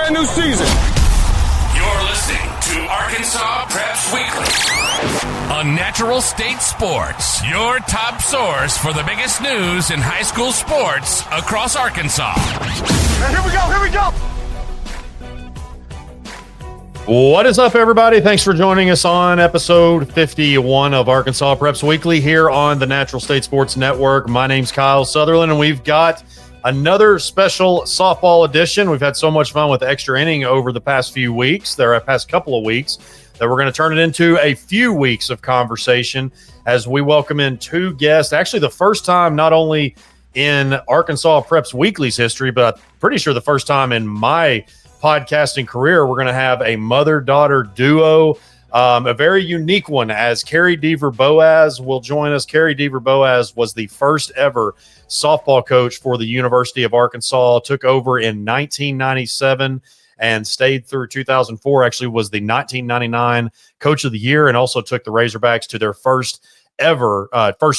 brand new season. You're listening to Arkansas Preps Weekly on Natural State Sports, your top source for the biggest news in high school sports across Arkansas. Here we go. What is up, everybody? Thanks for joining us on episode 51 of Arkansas Preps Weekly here on the Natural State Sports Network. My name's Kyle Sutherland, and we've got another special softball edition. We've had so much fun with extra inning over the past couple of weeks, that we're going to turn it into a few weeks of conversation as we welcome in two guests. Actually, the first time not only in Arkansas Preps Weekly's history, but I'm pretty sure the first time in my podcasting career, we're going to have a mother-daughter duo, a very unique one, as Carie Dever Boaz will join us. Carie Dever Boaz was the first ever softball coach for the University of Arkansas, took over in 1997 and stayed through 2004, actually was the 1999 Coach of the Year, and also took the Razorbacks to their first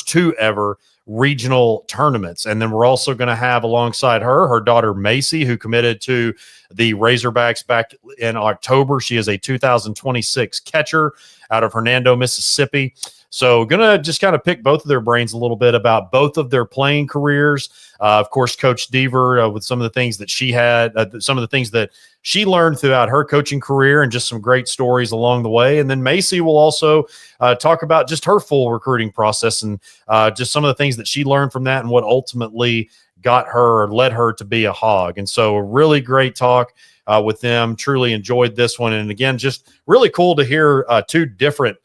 two ever regional tournaments. And then we're also going to have alongside her daughter Macie, who committed to the Razorbacks back in October. She is a 2026 catcher out of Hernando, Mississippi. So going to just kind of pick both of their brains a little bit about both of their playing careers. Of course, Coach Dever with some of the things that she had, some of the things that she learned throughout her coaching career, and just some great stories along the way. And then Macie will also talk about just her full recruiting process and just some of the things that she learned from that and what ultimately got her or led her to be a Hog. And so a really great talk with them. Truly enjoyed this one. And again, just really cool to hear two different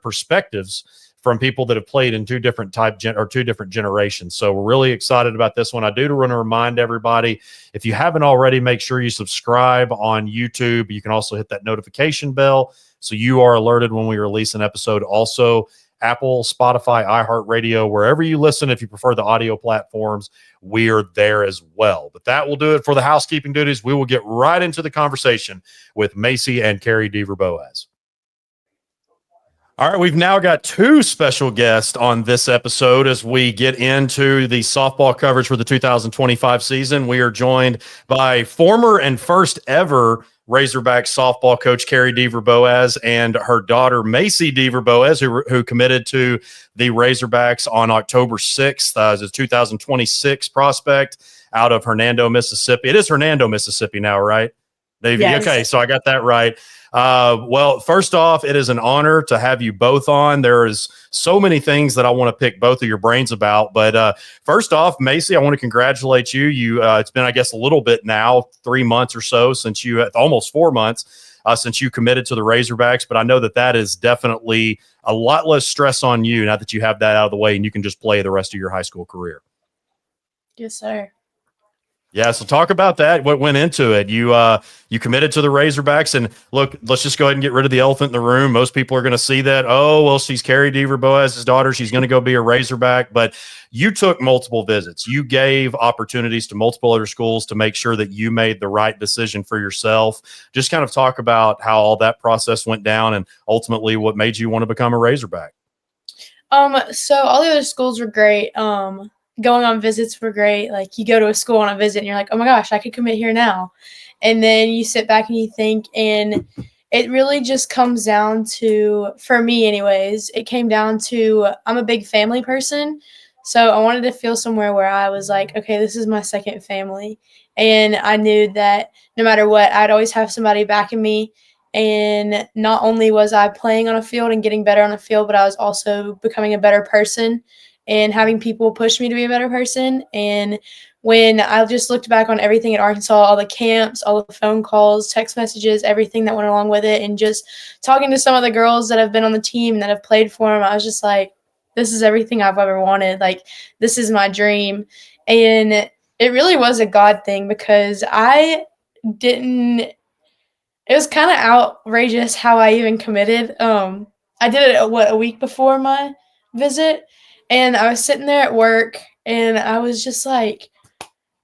perspectives from people that have played in two different generations. So we're really excited about this one. I do want to remind everybody, if you haven't already, make sure you subscribe on YouTube. You can also hit that notification bell so you are alerted when we release an episode. Also, Apple, Spotify, iHeartRadio, wherever you listen, if you prefer the audio platforms, we are there as well. But that will do it for the housekeeping duties. We will get right into the conversation with Macie and Carie Dever Boaz. All right, we've now got two special guests on this episode as we get into the softball coverage for the 2025 season. We are joined by former and first ever Razorback softball coach Carie Dever Boaz and her daughter Macie Dever Boaz, who committed to the Razorbacks on October 6th as a 2026 prospect out of Hernando, Mississippi. It is Hernando, Mississippi now, right? Yes. Okay, so I got that right. Well, first off, it is an honor to have you both on. There is so many things that I want to pick both of your brains about. But first off, Macie, I want to congratulate you. It's been, I guess, a little bit now, 3 months or so since almost 4 months since you committed to the Razorbacks. But I know that is definitely a lot less stress on you now that you have that out of the way and you can just play the rest of your high school career. Yes, sir. Yeah, so talk about that. What went into it? You committed to the Razorbacks, and look, let's just go ahead and get rid of the elephant in the room. Most people are going to see that. Oh, well, she's Carie Dever Boaz's daughter. She's going to go be a Razorback. But you took multiple visits. You gave opportunities to multiple other schools to make sure that you made the right decision for yourself. Just kind of talk about how all that process went down and ultimately what made you want to become a Razorback. So all the other schools were great. Going on visits were great. Like, you go to a school on a visit and you're like, oh my gosh, I could commit here now. And then you sit back and you think, and it really just comes down to, for me anyways, it came down to, I'm a big family person. So I wanted to feel somewhere where I was like, okay, this is my second family. And I knew that no matter what, I'd always have somebody backing me. And not only was I playing on a field and getting better on a field, but I was also becoming a better person and having people push me to be a better person. And when I just looked back on everything at Arkansas, all the camps, all the phone calls, text messages, everything that went along with it, and just talking to some of the girls that have been on the team and that have played for them, I was just like, this is everything I've ever wanted. Like, this is my dream. And it really was a God thing, because it was kind of outrageous how I even committed. I did it, a week before my visit. And I was sitting there at work, and I was just like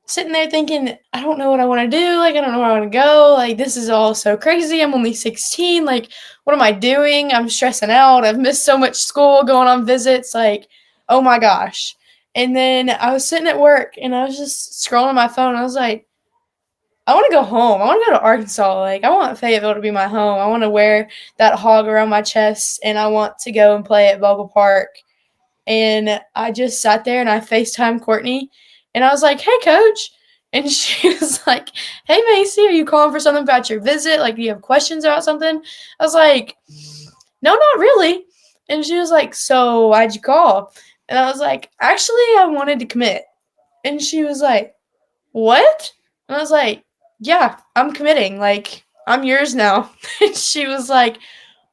sitting there thinking, I don't know what I want to do. Like, I don't know where I want to go. Like, this is all so crazy. I'm only 16. Like, what am I doing? I'm stressing out. I've missed so much school, going on visits. Like, oh my gosh. And then I was sitting at work, and I was just scrolling my phone. I was like, I want to go home. I want to go to Arkansas. Like, I want Fayetteville to be my home. I want to wear that hog around my chest, and I want to go and play at Bogle Park. And I just sat there and I FaceTimed Courtney, and I was like, "Hey, Coach." And she was like, "Hey, Macie, are you calling for something about your visit? Like, do you have questions about something?" I was like, "No, not really." And she was like, "So why'd you call?" And I was like, "Actually, I wanted to commit." And she was like, "What?" And I was like, "Yeah, I'm committing. Like, I'm yours now." And she was like,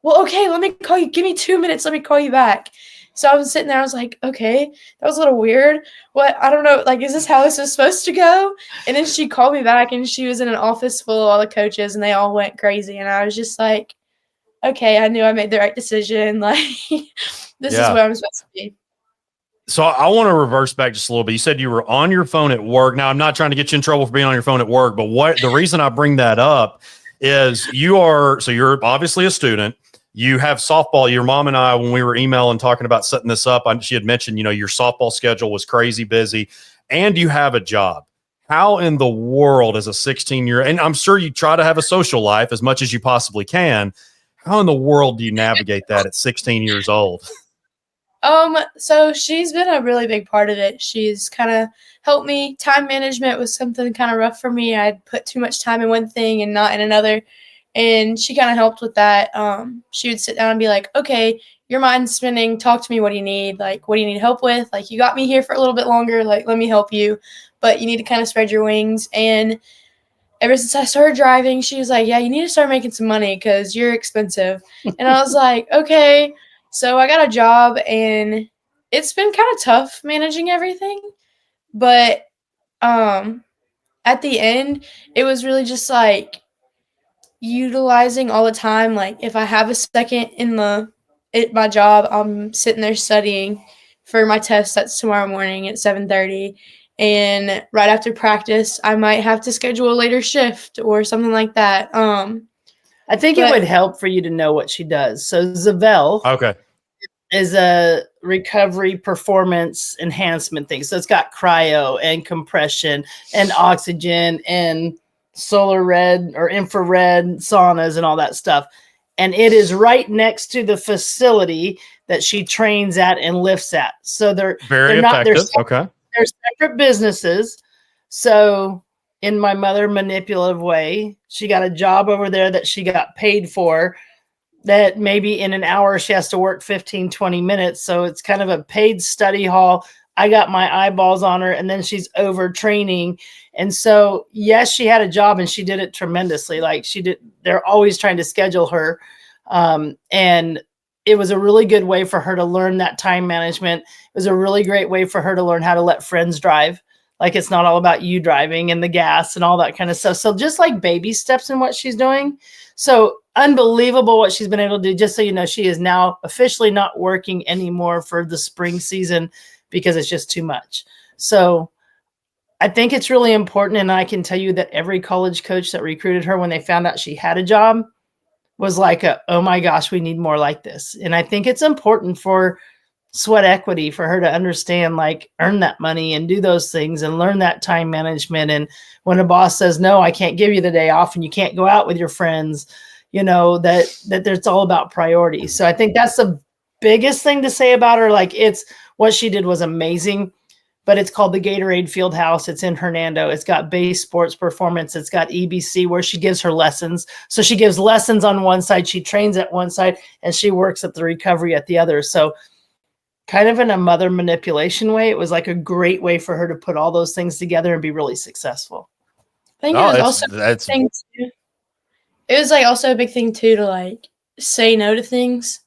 "Well, okay, let me call you. Give me 2 minutes. Let me call you back." So I was sitting there. I was like, "Okay, that was a little weird. What? I don't know. Like, is this how this is supposed to go?" And then she called me back, and she was in an office full of all the coaches, and they all went crazy. And I was just like, "Okay, I knew I made the right decision. Like, this is where I'm supposed to be." So I want to reverse back just a little bit. You said you were on your phone at work. Now, I'm not trying to get you in trouble for being on your phone at work, but what the reason I bring that up is you're obviously a student. You have softball. Your mom and I, when we were emailing talking about setting this up, she had mentioned, your softball schedule was crazy busy, and you have a job. How in the world as a 16-year-old, and I'm sure you try to have a social life as much as you possibly can. How in the world do you navigate that at 16 years old? So she's been a really big part of it. She's kind of helped me. Time management was something kind of rough for me. I'd put too much time in one thing and not in another. And she kind of helped with that. She would sit down and be like, "Okay, your mind's spinning. Talk to me. What do you need? Like, what do you need help with? Like, you got me here for a little bit longer. Like, let me help you. But you need to kind of spread your wings." And ever since I started driving, she was like, "Yeah, you need to start making some money because you're expensive." And I was like, "Okay." So I got a job, and it's been kind of tough managing everything. But at the end, it was really just like utilizing all the time. Like, if I have a second at my job, I'm sitting there studying for my test that's tomorrow morning at 7:30. And right after practice, I might have to schedule a later shift or something like that. I think it would help for you to know what she does. So Zavelle is a recovery performance enhancement thing. So it's got cryo and compression and oxygen and solar red or infrared saunas and all that stuff. And it is right next to the facility that she trains at and lifts at. So they're not effective. They're separate businesses. So in my mother manipulative way, she got a job over there that she got paid for, that maybe in an hour she has to work 15, 20 minutes. So it's kind of a paid study hall. I got my eyeballs on her, and then she's overtraining. And so, yes, she had a job and she did it tremendously. Like they're always trying to schedule her. And it was a really good way for her to learn that time management. It was a really great way for her to learn how to let friends drive. Like, it's not all about you driving and the gas and all that kind of stuff. So just like baby steps in what she's doing. So unbelievable what she's been able to do. Just so you know, she is now officially not working anymore for the spring season because it's just too much. So I think it's really important. And I can tell you that every college coach that recruited her, when they found out she had a job, was like, "Oh my gosh, we need more like this." And I think it's important for sweat equity for her to understand, like, earn that money and do those things and learn that time management. And when a boss says, "No, I can't give you the day off and you can't go out with your friends," that it's all about priorities. So I think that's the biggest thing to say about her. Like, it's what she did was amazing, but it's called the Gatorade Fieldhouse. It's in Hernando. It's got base sports performance. It's got EBC where she gives her lessons. So she gives lessons on one side, she trains at one side, and she works at the recovery at the other. So kind of in a mother manipulation way, it was like a great way for her to put all those things together and be really successful. I think it was also a big thing too. It was like also a big thing too to like say no to things.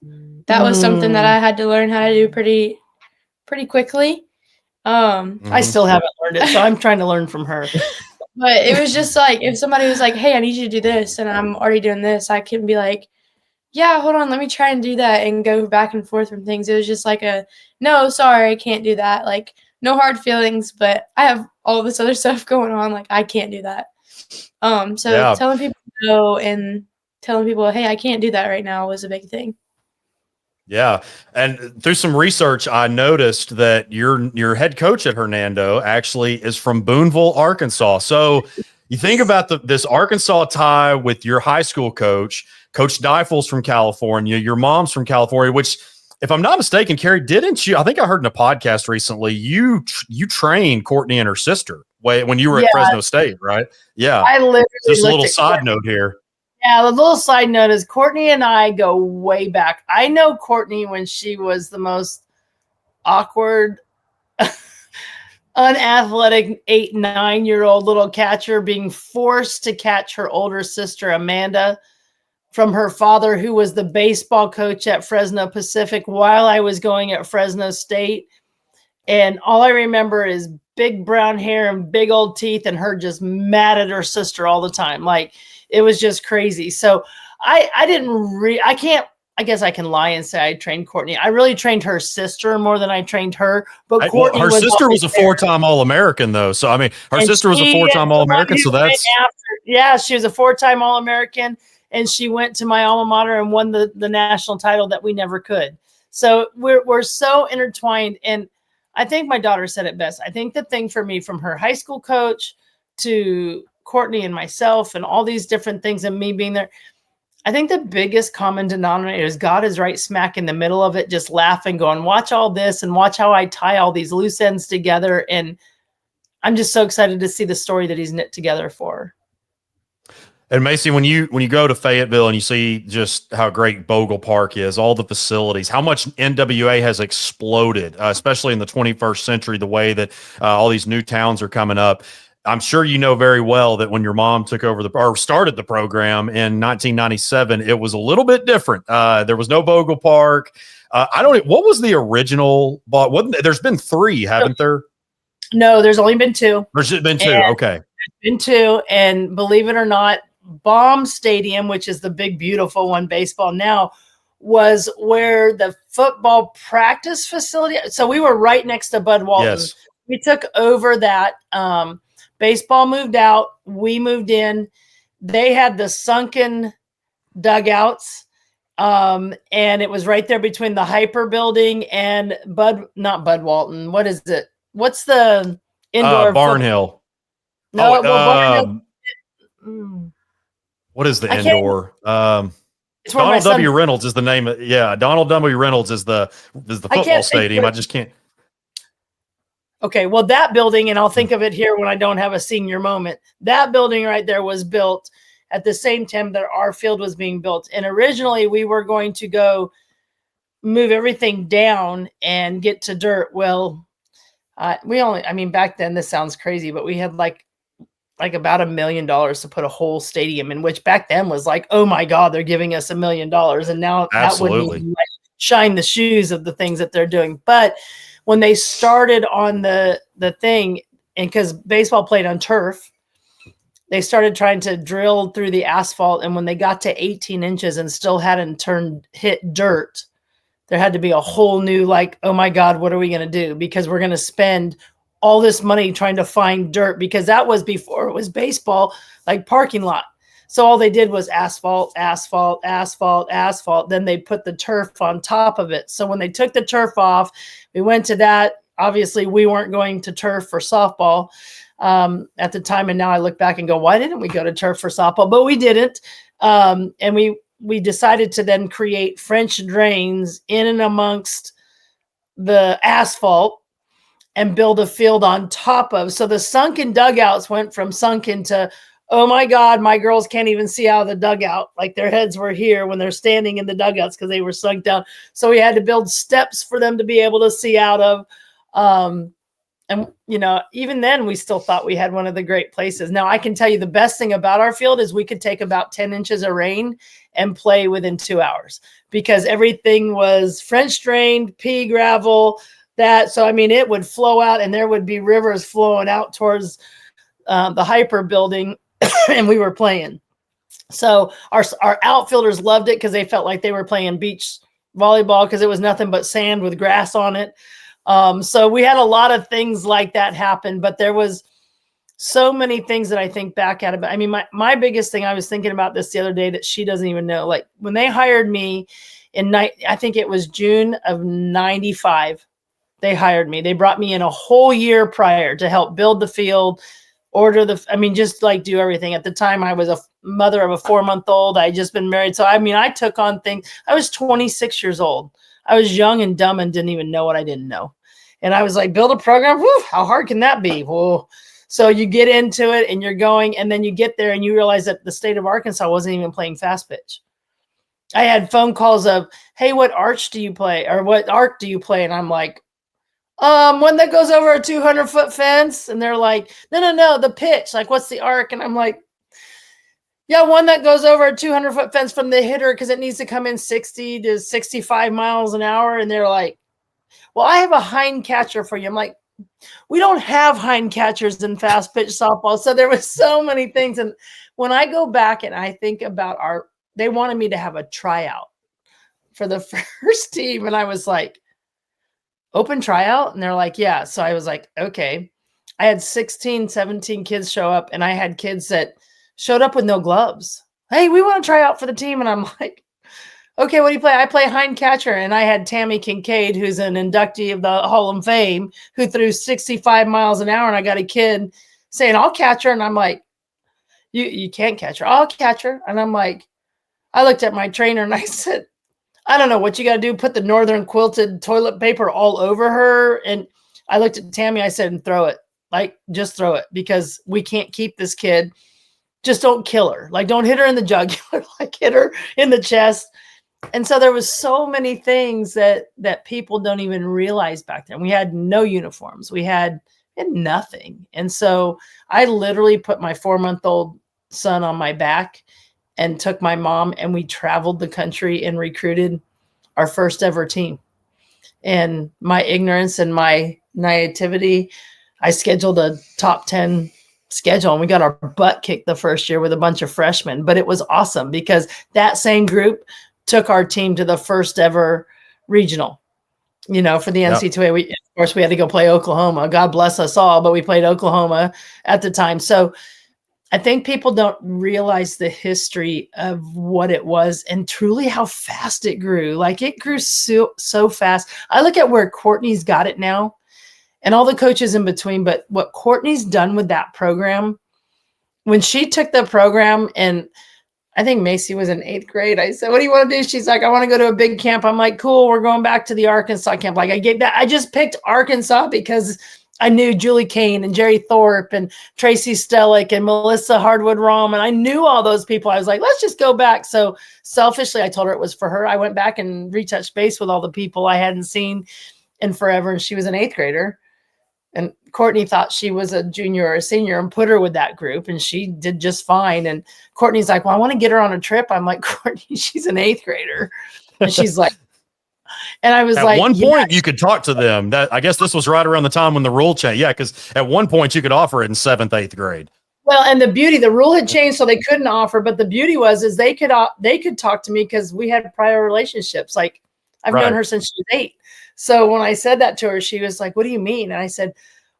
That was something that I had to learn how to do pretty quickly. I still haven't learned it, so I'm trying to learn from her. But it was just like, if somebody was like, "Hey, I need you to do this," and I'm already doing this, I can be like, "Yeah, hold on, let me try and do that," and go back and forth from things. It was just like "No, sorry, I can't do that." Like, no hard feelings, but I have all this other stuff going on. Like, I can't do that. Telling people no and telling people, "Hey, I can't do that right now," was a big thing. Yeah. And through some research, I noticed that your head coach at Hernando actually is from Booneville, Arkansas. So You think about this Arkansas tie with your high school coach, Coach Deifel's from California, your mom's from California, which, if I'm not mistaken, Carie, didn't you? I think I heard in a podcast recently you trained Courtney and her sister when you were at Fresno State, right? Yeah. I literally just a little side note here. Yeah, the little side note is Courtney and I go way back. I know Courtney when she was the most awkward, unathletic 8-9-year-old little catcher being forced to catch her older sister Amanda from her father, who was the baseball coach at Fresno Pacific while I was going at Fresno State. And all I remember is big brown hair and big old teeth and her just mad at her sister all the time. Like, it was just crazy. So I guess I can lie and say I trained Courtney. I really trained her sister more than I trained her. But Courtney her sister was a 4-time All-American, though. So, I mean, her sister was a 4-time All-American. So that's. Yeah, she was a 4-time All-American. And she went to my alma mater and won the national title that we never could. So we're so intertwined. And I think my daughter said it best. I think the thing for me, from her high school coach to Courtney and myself and all these different things and me being there, I think the biggest common denominator is God is right smack in the middle of it, just laughing, going, watch all this and watch how I tie all these loose ends together. And I'm just so excited to see the story that he's knit together for her. And Macie, when you go to Fayetteville and you see just how great Bogle Park is, all the facilities, how much NWA has exploded, especially in the 21st century, the way that all these new towns are coming up. I'm sure you know very well that when your mom took over or started the program in 1997, it was a little bit different. There was no Bogle Park. What was the original? There's been 3, haven't there? No, there's only been 2. There's been 2. Okay. Been 2. And believe it or not, Baum Stadium, which is the big, beautiful one, baseball now, was where the football practice facility. So we were right next to Bud Walton. Yes. We took over that. Baseball moved out. We moved in. They had the sunken dugouts. And it was right there between the Hyper building and not Bud Walton. What is it? What's the indoor? Barnhill. No, Barnhill. What is the indoor? Donald W. Reynolds is the name. Donald W. Reynolds is the football stadium. I just can't. Okay, well, that building, and I'll think of it here when I don't have a senior moment. That building right there was built at the same time that our field was being built. And originally we were going to go move everything down and get to dirt. Well, back then, this sounds crazy, but we had like about $1 million to put a whole stadium in, which back then was like, oh my God, they're giving us $1 million. And now absolutely. That wouldn't shine the shoes of the things that they're doing. But when they started on the thing, and because baseball played on turf, they started trying to drill through the asphalt. And when they got to 18 inches and still hadn't hit dirt, there had to be a whole new, oh my God, what are we going to do? Because we're going to spend all this money trying to find dirt, because that was before it was baseball, like parking lot. So all they did was asphalt, asphalt, asphalt, asphalt. Then they put the turf on top of it. So when they took the turf off, we went to that. Obviously, we weren't going to turf for softball at the time. And now I look back and go, why didn't we go to turf for softball? But we didn't. And we decided to then create French drains in and amongst the asphalt and build a field on top of. So the sunken dugouts went from sunken to, oh my God, my girls can't even see out of the dugout. Like their heads were here when they're standing in the dugouts because they were sunk down. So we had to build steps for them to be able to see out of. And, even then we still thought we had one of the great places. Now I can tell you the best thing about our field is we could take about 10 inches of rain and play within 2 hours because everything was French drained, pea gravel, so it would flow out and there would be rivers flowing out towards the Hyper building and we were playing. So our outfielders loved it because they felt like they were playing beach volleyball because it was nothing but sand with grass on it. So we had a lot of things like that happen, but there was so many things that I think back at about. My biggest thing, I was thinking about this the other day that she doesn't even know, like when they hired me I think it was June of 95. They hired me. They brought me in a whole year prior to help build the field, just like do everything. At the time, I was a mother of a 4-month-old. I had just been married. So, I took on things. I was 26 years old. I was young and dumb and didn't even know what I didn't know. And I was like, build a program. Whew, how hard can that be? Well, so you get into it and you're going, and then you get there and you realize that the state of Arkansas wasn't even playing fast pitch. I had phone calls of, hey, what arch do you play? Or what arc do you play? And I'm like, one that goes over a 200-foot fence. And they're like, no, the pitch. Like, what's the arc? And I'm like, yeah, one that goes over a 200-foot fence from the hitter because it needs to come in 60 to 65 miles an hour. And they're like, well, I have a hind catcher for you. I'm like, we don't have hind catchers in fast pitch softball. So there was so many things. And when I go back and I think about they wanted me to have a tryout for the first team. And I was like, open tryout? And they're like, yeah. So I was like, okay. I had 16, 17 kids show up, and I had kids that showed up with no gloves. Hey, we want to try out for the team. And I'm like, okay, what do you play? I play hind catcher. And I had Tammy Kincaid, who's an inductee of the Hall of Fame, who threw 65 miles an hour. And I got a kid saying, I'll catch her. And I'm like, you can't catch her. I'll catch her. And I'm like, I looked at my trainer and I said, I don't know what you got to do. Put the northern quilted toilet paper all over her. And I looked at Tammy. I said, and throw it. Like, just throw it, because we can't keep this kid. Just don't kill her. Like, don't hit her in the jugular. Like, hit her in the chest. And so there was so many things that people don't even realize back then. We had no uniforms. We had nothing. And so I literally put my 4-month-old son on my back and took my mom, and we traveled the country and recruited our first ever team. And my ignorance and my naivety, I scheduled a top 10 schedule, and we got our butt kicked the first year with a bunch of freshmen. But it was awesome because that same group took our team to the first ever regional, for the NC2A. Of course, we had to go play Oklahoma. God bless us all, but we played Oklahoma at the time. So I think people don't realize the history of what it was and truly how fast it grew. Like, it grew so fast. I look at where Courtney's got it now and all the coaches in between, but what Courtney's done with that program, when she took the program, and I think Macie was in 8th grade. I said, what do you want to do? She's like, I want to go to a big camp. I'm like, cool. We're going back to the Arkansas camp. Like, I just picked Arkansas because I knew Julie Kane and Jerry Thorpe and Tracy Stellick and Melissa Hardwood Rom. And I knew all those people. I was like, let's just go back. So selfishly, I told her it was for her. I went back and retouched base with all the people I hadn't seen in forever. And she was an 8th grader. And Courtney thought she was a junior or a senior and put her with that group. And she did just fine. And Courtney's like, well, I want to get her on a trip. I'm like, Courtney, she's an 8th grader. And she's like, and I was like, at one point you could talk to them. That, I guess this was right around the time when the rule changed. Yeah, because at one point you could offer it in 7th, 8th grade. Well, and the rule had changed, so they couldn't offer. But the beauty is they could talk to me because we had prior relationships. Like, I've known her since she was 8. So when I said that to her, she was like, what do you mean? And I said,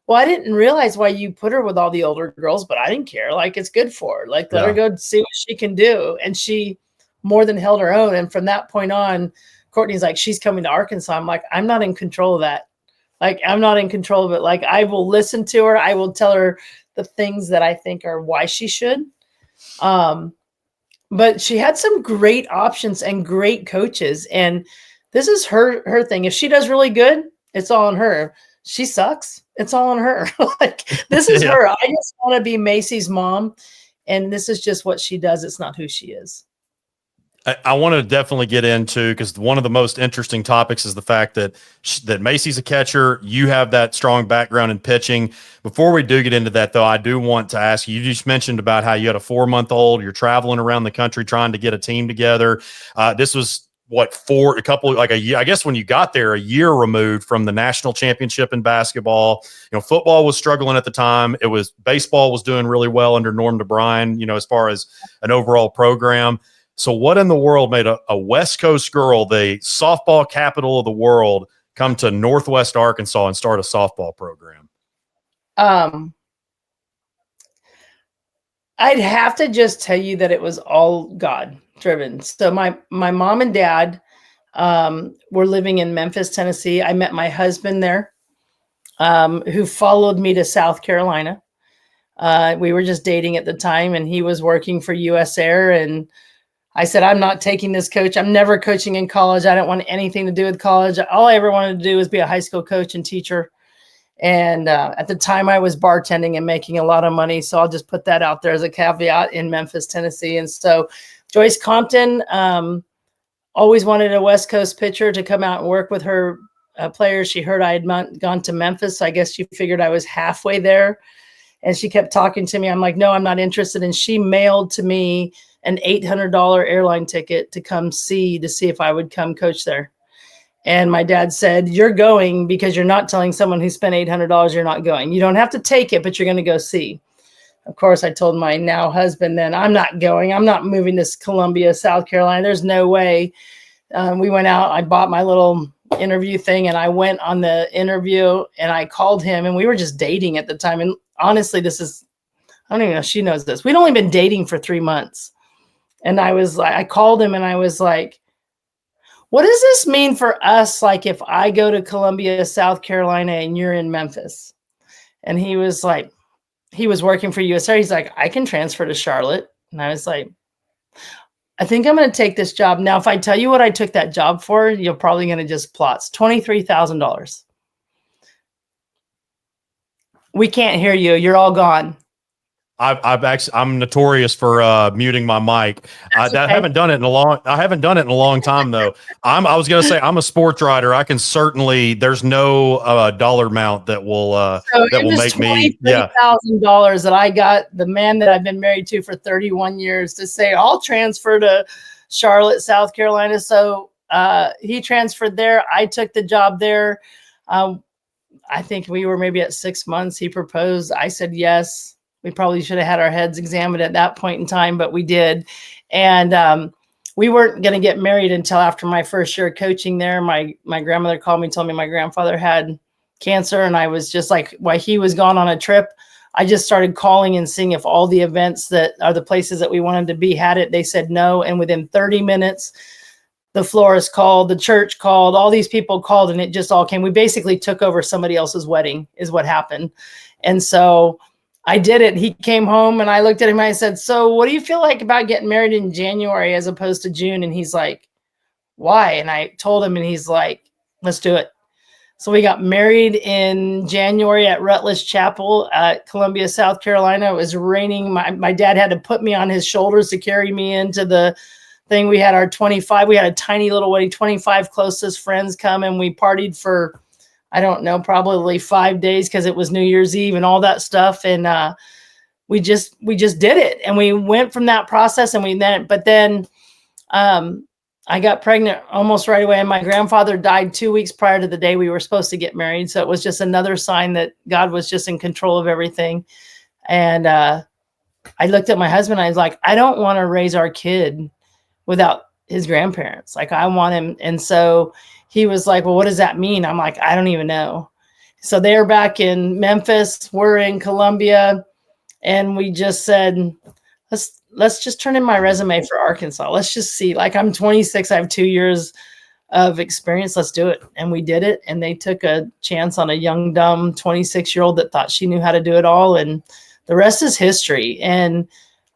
well, I didn't realize why you put her with all the older girls, but I didn't care. Like, it's good for her. Like, let her go see what she can do. And she more than held her own. And from that point on, Courtney's like, she's coming to Arkansas. I'm like, I'm not in control of that. Like, I'm not in control of it. Like, I will listen to her. I will tell her the things that I think are why she should. But she had some great options and great coaches. And this is her thing. If she does really good, it's all on her. She sucks. It's all on her. Like, this is her. I just want to be Macie's mom. And this is just what she does. It's not who she is. I want to definitely get into, because one of the most interesting topics is the fact that Macie's a catcher. You have that strong background in pitching. Before we do get into that, though, I do want to ask you, you just mentioned about how you had a 4-month-old. You're traveling around the country trying to get a team together. This was I guess when you got there, a year removed from the national championship in basketball. Football was struggling at the time. Baseball was doing really well under Norm DeBryan, as far as an overall program. So what in the world made a West Coast girl, the softball capital of the world, come to Northwest Arkansas and start a softball program? I'd have to just tell you that it was all God driven. So my mom and dad were living in Memphis, Tennessee. I met my husband there, who followed me to South Carolina. We were just dating at the time, and he was working for US Air. And I said, I'm not taking this coach. I'm never coaching in college. I don't want anything to do with college. All I ever wanted to do was be a high school coach and teacher. And at the time I was bartending and making a lot of money. So I'll just put that out there as a caveat in Memphis, Tennessee. And so Joyce Compton always wanted a West Coast pitcher to come out and work with her players. She heard I had gone to Memphis. So I guess she figured I was halfway there. And she kept talking to me. I'm like, no, I'm not interested. And she mailed to me an $800 airline ticket to come see if I would come coach there. And my dad said, you're going because you're not telling someone who spent $800 you're not going. You don't have to take it, but you're going to go see. Of course, I told my now husband then, I'm not going. I'm not moving to Columbia, South Carolina. There's no way. We went out. I bought my little interview thing, and I went on the interview, and I called him, and we were just dating at the time. And honestly, I don't even know if she knows this. We'd only been dating for 3 months. And I called him, and I was like, what does this mean for us? Like, if I go to Columbia, South Carolina, and you're in Memphis? And he was like, he was working for USR. He's like, I can transfer to Charlotte. And I was like, I think I'm going to take this job. Now, if I tell you what I took that job for, you're probably going to just plot. $23,000. We can't hear you. You're all gone. I'm notorious for muting my mic. I haven't done it in a long time though. I was going to say I'm a sports writer. I can certainly, there's no dollar amount that will make me $23,000 that I got the man that I've been married to for 31 years to say I'll transfer to Charlotte, South Carolina. So he transferred there. I took the job there. I think we were maybe at 6 months. He proposed. I said yes. We probably should have had our heads examined at that point in time, but we did. And we weren't going to get married until after my first year coaching there. My grandmother called me and told me my grandfather had cancer. And I was just like, while he was gone on a trip, I just started calling and seeing if all the events that are the places that we wanted to be had it. They said no. And within 30 minutes, the florist called, the church called, all these people called, and it just all came. We basically took over somebody else's wedding is what happened. And so I did it. He came home, and I looked at him and I said, so what do you feel like about getting married in January as opposed to June? And he's like, why? And I told him, and he's like, let's do it. So we got married in January at Rutledge Chapel at Columbia, South Carolina. It was raining. My dad had to put me on his shoulders to carry me into the thing. We had our 25. We had a tiny little wedding, 25 closest friends come, and we partied for, I don't know, probably 5 days because it was New Year's Eve and all that stuff. And we just did it. And we went from that process, and but then I got pregnant almost right away. And my grandfather died 2 weeks prior to the day we were supposed to get married. So it was just another sign that God was just in control of everything. And I looked at my husband. I was like, I don't want to raise our kid without his grandparents. Like, I want him. And so he was like, well, what does that mean? I'm like, I don't even know. So they're back in Memphis. We're in Columbia. And we just said, let's just turn in my resume for Arkansas. Let's just see. Like, I'm 26. I have 2 years of experience. Let's do it. And we did it. And they took a chance on a young, dumb 26-year-old that thought she knew how to do it all. And the rest is history. And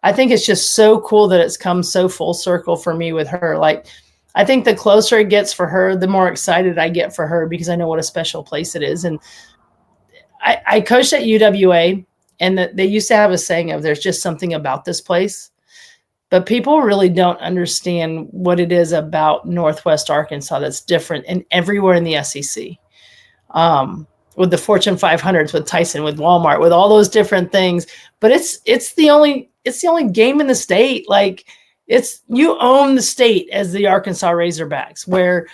I think it's just so cool that it's come so full circle for me with her. Like, I think the closer it gets for her, the more excited I get for her because I know what a special place it is. And I coached at UWA, and they used to have a saying of there's just something about this place. But people really don't understand what it is about Northwest Arkansas that's different and everywhere in the SEC. With the Fortune 500s, with Tyson, with Walmart, with all those different things. But it's the only game in the state. Like, you own the state as the Arkansas Razorbacks, where,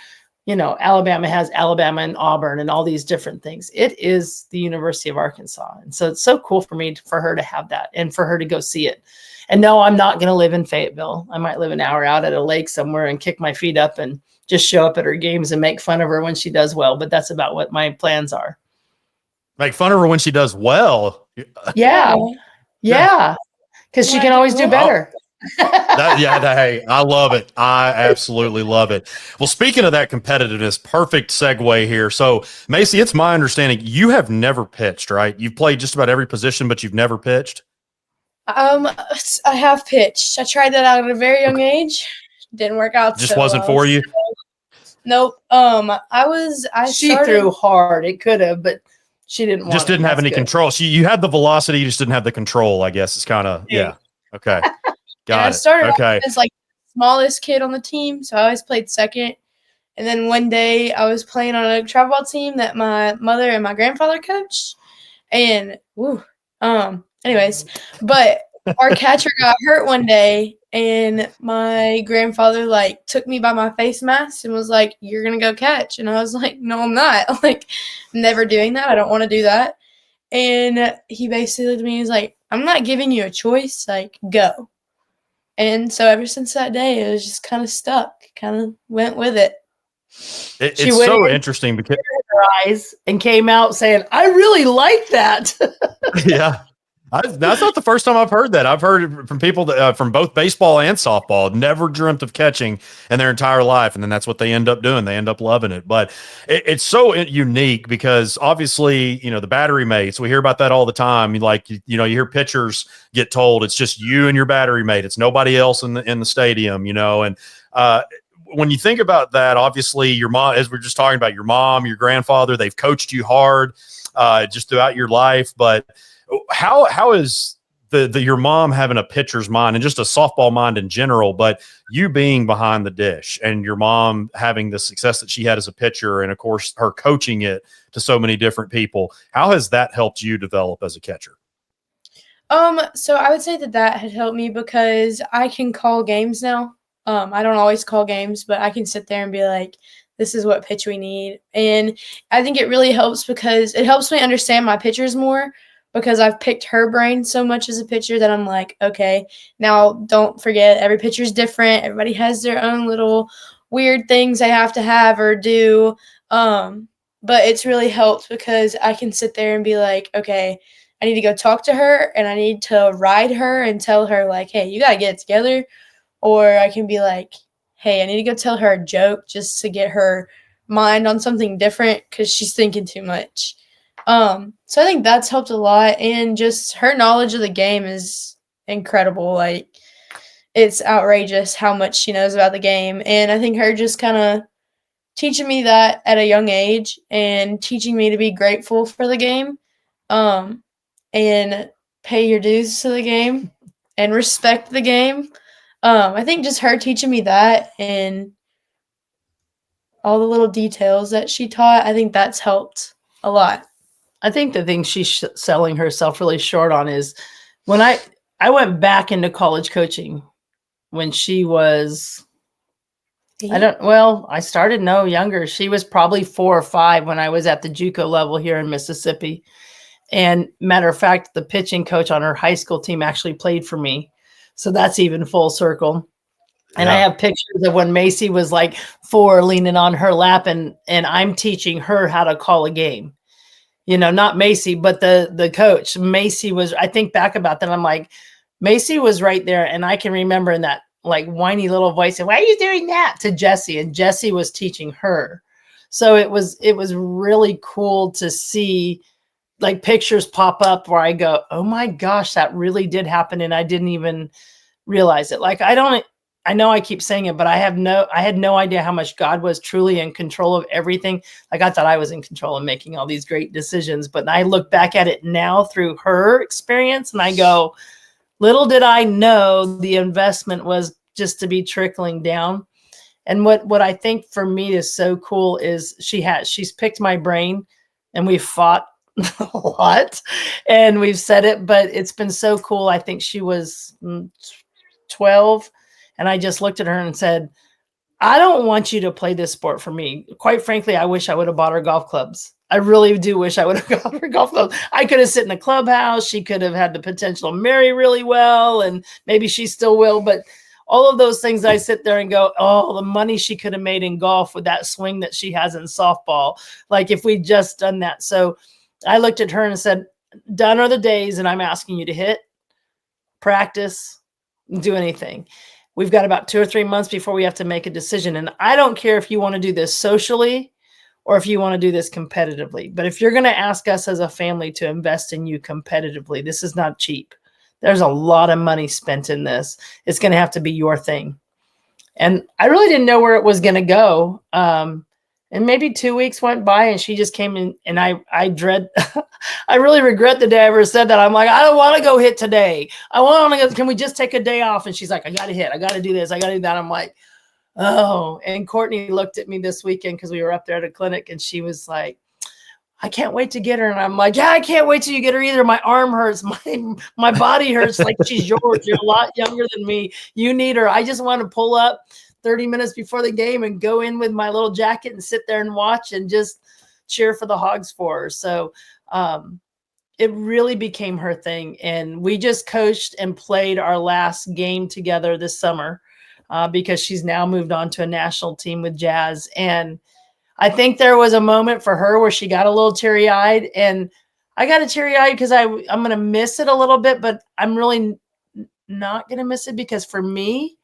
Alabama has Alabama and Auburn and all these different things. It is the University of Arkansas. And so it's so cool for her to have that and for her to go see it. And no, I'm not going to live in Fayetteville. I might live an hour out at a lake somewhere and kick my feet up and just show up at her games and make fun of her when she does well. But that's about what my plans are. Make fun of her when she does well. Yeah. Because she can always do better. Hey, I love it. I absolutely love it. Well, speaking of that competitiveness, perfect segue here. So, Macie, it's my understanding you have never pitched, right? You've played just about every position, but you've never pitched. I have pitched. I tried that out at a very young age. Didn't work out Just so wasn't well. for you. Nope. She started threw hard. It could have, but she didn't want Just it. didn't have That's any good. control. You had the velocity, you just didn't have the control, I guess. It's kind of, yeah. Okay. and I Got it. started off Okay. as like the smallest kid on the team, so I always played second. And then one day I was playing on a travel ball team that my mother and my grandfather coached. And anyways, but our catcher got hurt one day and my grandfather like took me by my face mask and was like, "You're gonna go catch." And I was like, "No, I'm not." Like, I'm never doing that. I don't want to do that. And he basically looked at me and was like, "I'm not giving you a choice, like, go." And so ever since that day it was just kind of stuck, kind of went with it. She It's went so in interesting because, her eyes and came out saying, "I really like that." yeah. That's not the first time I've heard that. I've heard it from people that, from both baseball and softball, never dreamt of catching in their entire life. And then that's what they end up doing. They end up loving it. But it's so unique because obviously, the battery mates, we hear about that all the time. You hear pitchers get told it's just you and your battery mate. It's nobody else in the stadium, and when you think about that, obviously your mom, as we're just talking about, your mom, your grandfather, they've coached you hard just throughout your life. But how is your mom having a pitcher's mind and just a softball mind in general, but you being behind the dish and your mom having the success that she had as a pitcher and of course her coaching it to so many different people, how has that helped you develop as a catcher? So I would say that had helped me because I can call games now. I don't always call games, but I can sit there and be like, this is what pitch we need. And I think it really helps because it helps me understand my pitchers more because I've picked her brain so much as a pitcher that I'm like, okay, now don't forget every pitcher's different. Everybody has their own little weird things they have to have or do. But it's really helped because I can sit there and be like, okay, I need to go talk to her and I need to ride her and tell her like, hey, you got to get it together. Or I can be like, hey, I need to go tell her a joke just to get her mind on something different because she's thinking too much. So I think that's helped a lot. And just her knowledge of the game is incredible. Like, it's outrageous how much she knows about the game. And I think her just kind of teaching me that at a young age and teaching me to be grateful for the game. And pay your dues to the game and respect the game. I think just her teaching me that and all the little details that she taught, I think that's helped a lot. I think the thing she's selling herself really short on is when I went back into college coaching when she was, I started no younger. She was probably 4 or 5 when I was at the JUCO level here in Mississippi. And matter of fact, the pitching coach on her high school team actually played for me. So that's even full circle. And I have pictures of when Macie was like 4 leaning on her lap and I'm teaching her how to call a game. Not Macie, but the coach. Macie was, I think back about that. I'm like, Macie was right there. And I can remember in that like whiny little voice, saying, why are you doing that to Jessie? And Jessie was teaching her. So it was really cool to see like pictures pop up where I go, oh my gosh, that really did happen. And I didn't even realize it. Like, I know I keep saying it, but I had no idea how much God was truly in control of everything. Like, I thought I was in control of making all these great decisions, but I look back at it now through her experience and I go, little did I know the investment was just to be trickling down. And what I think for me is so cool is she's picked my brain and we've fought a lot and we've said it, but it's been so cool. I think she was 12 and I just looked at her and said, I don't want you to play this sport for me. Quite frankly, I wish I would have bought her golf clubs. I really do wish I would have got her golf clubs. I could have sit in the clubhouse. She could have had the potential to marry really well, and maybe she still will. But all of those things, I sit there and go, oh, the money she could have made in golf with that swing that she has in softball. Like, if we just done that. So I looked at her and said, done are the days, and I'm asking you to hit, practice, do anything. We've got about 2 or 3 months before we have to make a decision. And I don't care if you want to do this socially or if you want to do this competitively. But if you're going to ask us as a family to invest in you competitively, this is not cheap. There's a lot of money spent in this. It's going to have to be your thing. And I really didn't know where it was going to go. And maybe 2 weeks went by and she just came in, and I I really regret the day I ever said that. I'm like, I don't want to go hit today. I want to go. Can we just take a day off? And she's like, I got to hit. I got to do this. I got to do that. I'm like, oh. And Courtney looked at me this weekend because we were up there at a clinic, and she was like, I can't wait to get her. And I'm like, yeah, I can't wait till you get her either. My arm hurts. My body hurts. Like, she's yours. You're a lot younger than me. You need her. I just want to pull up 30 minutes before the game and go in with my little jacket and sit there and watch and just cheer for the Hogs for her. So it really became her thing. And we just coached and played our last game together this summer because she's now moved on to a national team with Jazz. And I think there was a moment for her where she got a little teary-eyed, and I got a teary-eyed because I'm going to miss it a little bit, but I'm really not going to miss it because for me,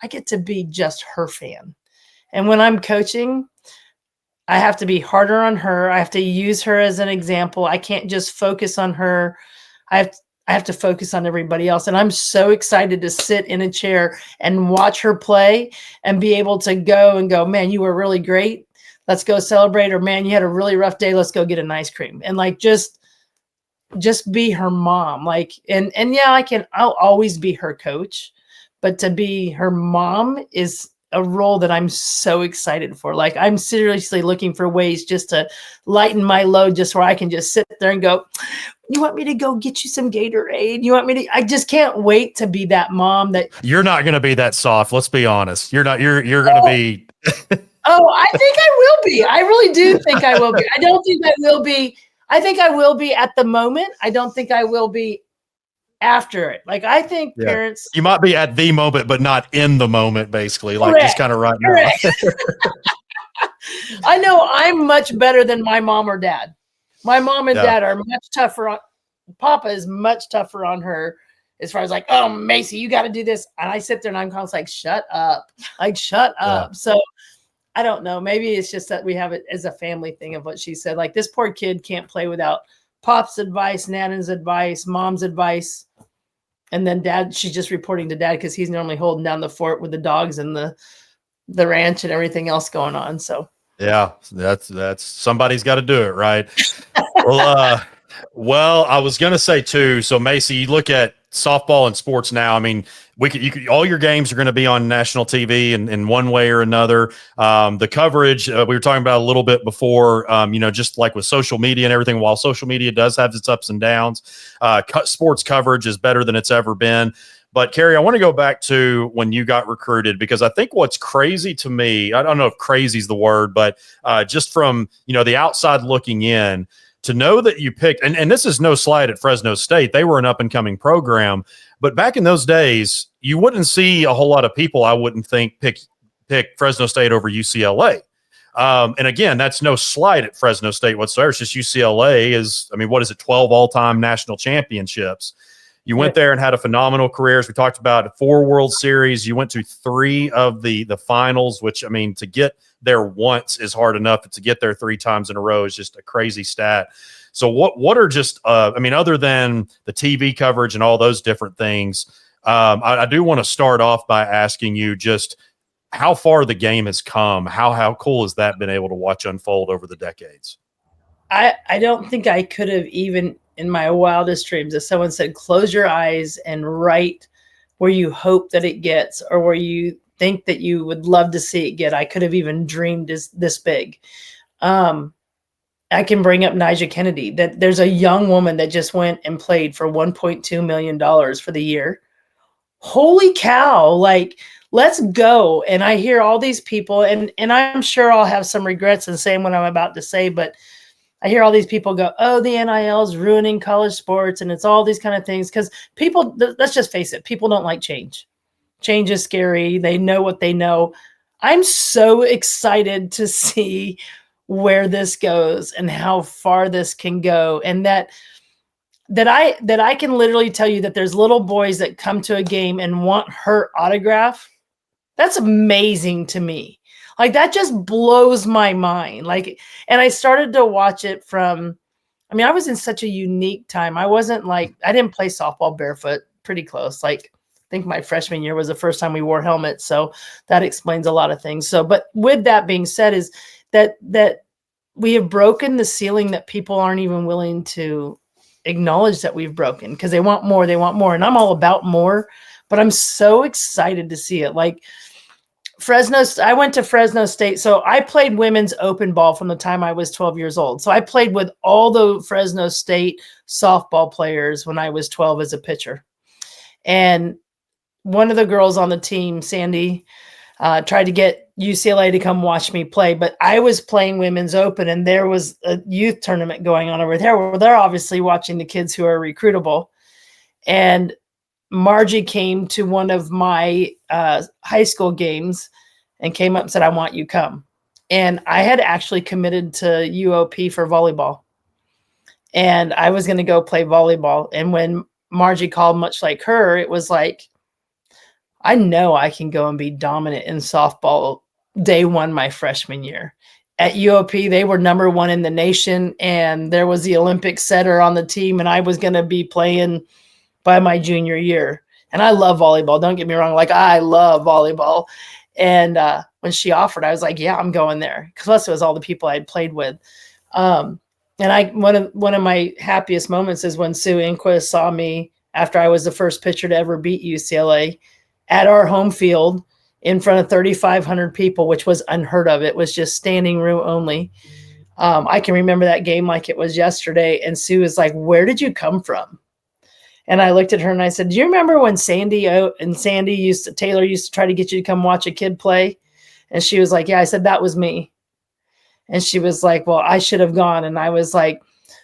I get to be just her fan. And when I'm coaching, I have to be harder on her. I have to use her as an example. I can't just focus on her. I have to focus on everybody else. And I'm so excited to sit in a chair and watch her play and be able to go, man, you were really great. Let's go celebrate. Or, man, you had a really rough day. Let's go get an ice cream. And like, just be her mom. Like, and yeah, I'll always be her coach. But to be her mom is a role that I'm so excited for. Like, I'm seriously looking for ways just to lighten my load, just where I can just sit there and go, you want me to go get you some Gatorade? You want me to? I just can't wait to be that mom that. You're not going to be that soft. Let's be honest. You're not. You're going to be. Oh, I think I will be. I really do think I will be. I don't think I will be. I think I will be at the moment. I don't think I will be after it. Like, I think parents, you might be at the moment, but not in the moment, basically. Like, correct, just kind of right correct. now. I know I'm much better than my mom or dad. My mom and dad are much tougher on Papa is much tougher on her as far as like, oh, Macie, you got to do this. And I sit there and I'm constantly like, shut up. Like, shut up. So I don't know. Maybe it's just that we have it as a family thing of what she said. Like, this poor kid can't play without Pop's advice, Nana's advice, Mom's advice. And then Dad, she's just reporting to Dad because he's normally holding down the fort with the dogs and the ranch and everything else going on. So yeah, that's somebody's got to do it, right? Well, I was gonna say too. So Macie, you look at softball and sports now. I mean, you could all your games are going to be on national TV in one way or another. The coverage we were talking about a little bit before. Just like with social media and everything. While social media does have its ups and downs, sports coverage is better than it's ever been. But Carie, I want to go back to when you got recruited, because I think what's crazy to me, I don't know if crazy is the word, but just from the outside looking in, to know that you picked, and this is no slight at Fresno State, they were an up and coming program, but back in those days, you wouldn't see a whole lot of people, I wouldn't think, pick Fresno State over UCLA. And again, that's no slight at Fresno State whatsoever. It's just UCLA is, 12 all-time national championships. You went there and had a phenomenal career. As we talked about, 4 World Series. You went to 3 of the finals, which, to get there once is hard enough. To get there 3 times in a row is just a crazy stat. So what are just, other than the TV coverage and all those different things, I do want to start off by asking you just how far the game has come. How cool has that been able to watch unfold over the decades? I don't think I could have, even in my wildest dreams, if someone said, close your eyes and write where you hope that it gets or where you think that you would love to see it get, I could have even dreamed this big. I can bring up Nija Kennedy, that there's a young woman that just went and played for $1.2 million for the year. Holy cow. Like, let's go. And I hear all these people, and I'm sure I'll have some regrets in saying what I'm about to say, but I hear all these people go, oh, the NIL is ruining college sports, and it's all these kind of things. Because people, let's just face it, people don't like change. Change is scary. They know what they know. I'm so excited to see where this goes and how far this can go. And that that I can literally tell you that there's little boys that come to a game and want her autograph. That's amazing to me. Like, that just blows my mind. Like, and I started to watch it from, I mean, I was in such a unique time. I wasn't like, I didn't play softball barefoot, pretty close. Like, I think my freshman year was the first time we wore helmets. So that explains a lot of things. So, but with that being said, is that we have broken the ceiling that people aren't even willing to acknowledge that we've broken, because they want more. And I'm all about more, but I'm so excited to see it. Like, I went to Fresno State. So I played women's open ball from the time I was 12 years old. So I played with all the Fresno State softball players when I was 12 as a pitcher. And one of the girls on the team, Sandy, tried to get UCLA to come watch me play, but I was playing women's open, and there was a youth tournament going on over there where they're obviously watching the kids who are recruitable. And Margie came to one of my high school games and came up and said, "I want you come." And I had actually committed to UOP for volleyball, and I was going to go play volleyball. And when Margie called, much like her, it was like, I know I can go and be dominant in softball day one, my freshman year. At UOP, they were number one in the nation, and there was the Olympic setter on the team, and I was going to be playing by my junior year. And I love volleyball. Don't get me wrong. Like, I love volleyball. And when she offered, I was like, yeah, I'm going there. Plus it was all the people I'd played with. And one of my happiest moments is when Sue Inquist saw me after I was the first pitcher to ever beat UCLA at our home field in front of 3,500 people, which was unheard of. It was just standing room only. I can remember that game like it was yesterday. And Sue was like, "Where did you come from?" And I looked at her and I said, "Do you remember when Taylor used to try to get you to come watch a kid play?" And she was like, "Yeah." I said, "That was me." And she was like, "Well, I should have gone." And I was like,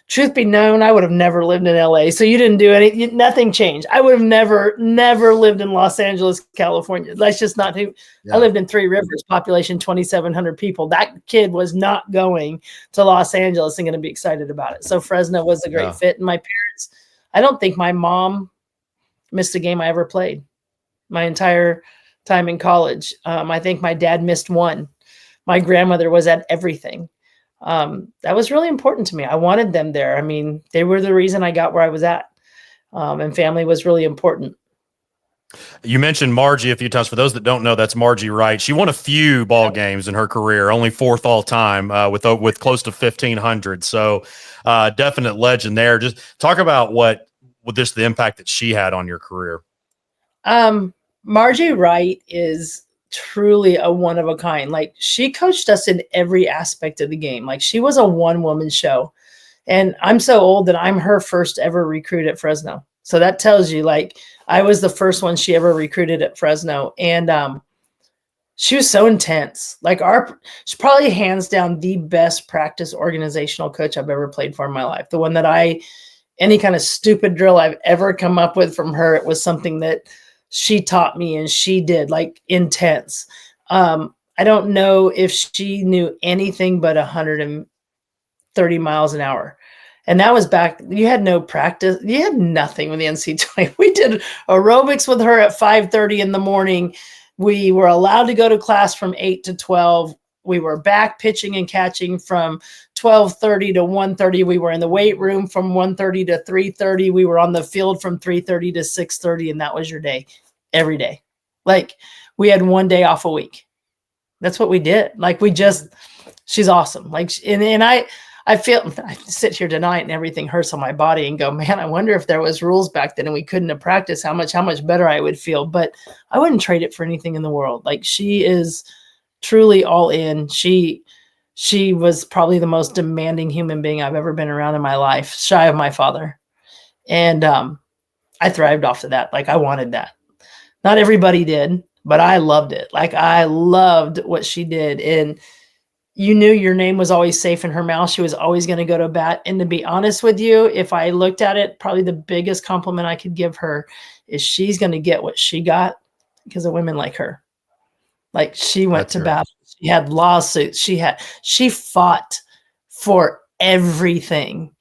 truth be known, I would have never lived in LA. So you didn't do anything. Nothing changed. I would have never lived in Los Angeles, California. That's just not who. Yeah. I lived in Three Rivers, population 2,700 people. That kid was not going to Los Angeles and going to be excited about it. So Fresno was a great fit. And my parents, I don't think my mom missed a game I ever played my entire time in college. I think my dad missed one. My grandmother was at everything. That was really important to me. I wanted them there. I mean, they were the reason I got where I was at. And family was really important. You mentioned Margie a few times. For those that don't know, that's Margie Wright. She won a few ball games in her career, only fourth all time, with close to 1,500. So definite legend there. Just talk about the impact that she had on your career. Margie Wright is truly a one of a kind. Like, she coached us in every aspect of the game. Like, she was a one-woman show. And I'm so old that I'm her first ever recruit at Fresno. So that tells you, like, I was the first one she ever recruited at Fresno. And she was so intense. Like, she's probably hands down the best practice organizational coach I've ever played for in my life. The one that any kind of stupid drill I've ever come up with from her, it was something that she taught me and she did, like, intense. I don't know if she knew anything but 130 miles an hour. And that was back, you had no practice. You had nothing with the NCAA. We did aerobics with her at 5:30 in the morning. We were allowed to go to class from 8 to 12. We were back pitching and catching from 12:30 to 1:30. We were in the weight room from 1:30 to 3:30. We were on the field from 3:30 to 6:30. And that was your day, every day. Like, we had one day off a week. That's what we did. Like, she's awesome. Like, and I sit here tonight and everything hurts on my body and go, man, I wonder if there was rules back then and we couldn't have practiced, how much better I would feel. But I wouldn't trade it for anything in the world. Like, she is truly all in. She was probably the most demanding human being I've ever been around in my life, shy of my father. And I thrived off of that. Like, I wanted that. Not everybody did, but I loved it. Like, I loved what she did. And you knew your name was always safe in her mouth. She was always going to go to bat. And to be honest with you, if I looked at it, probably the biggest compliment I could give her is she's going to get what she got because of women like her. Like, she went to battle. She had lawsuits. She fought for everything.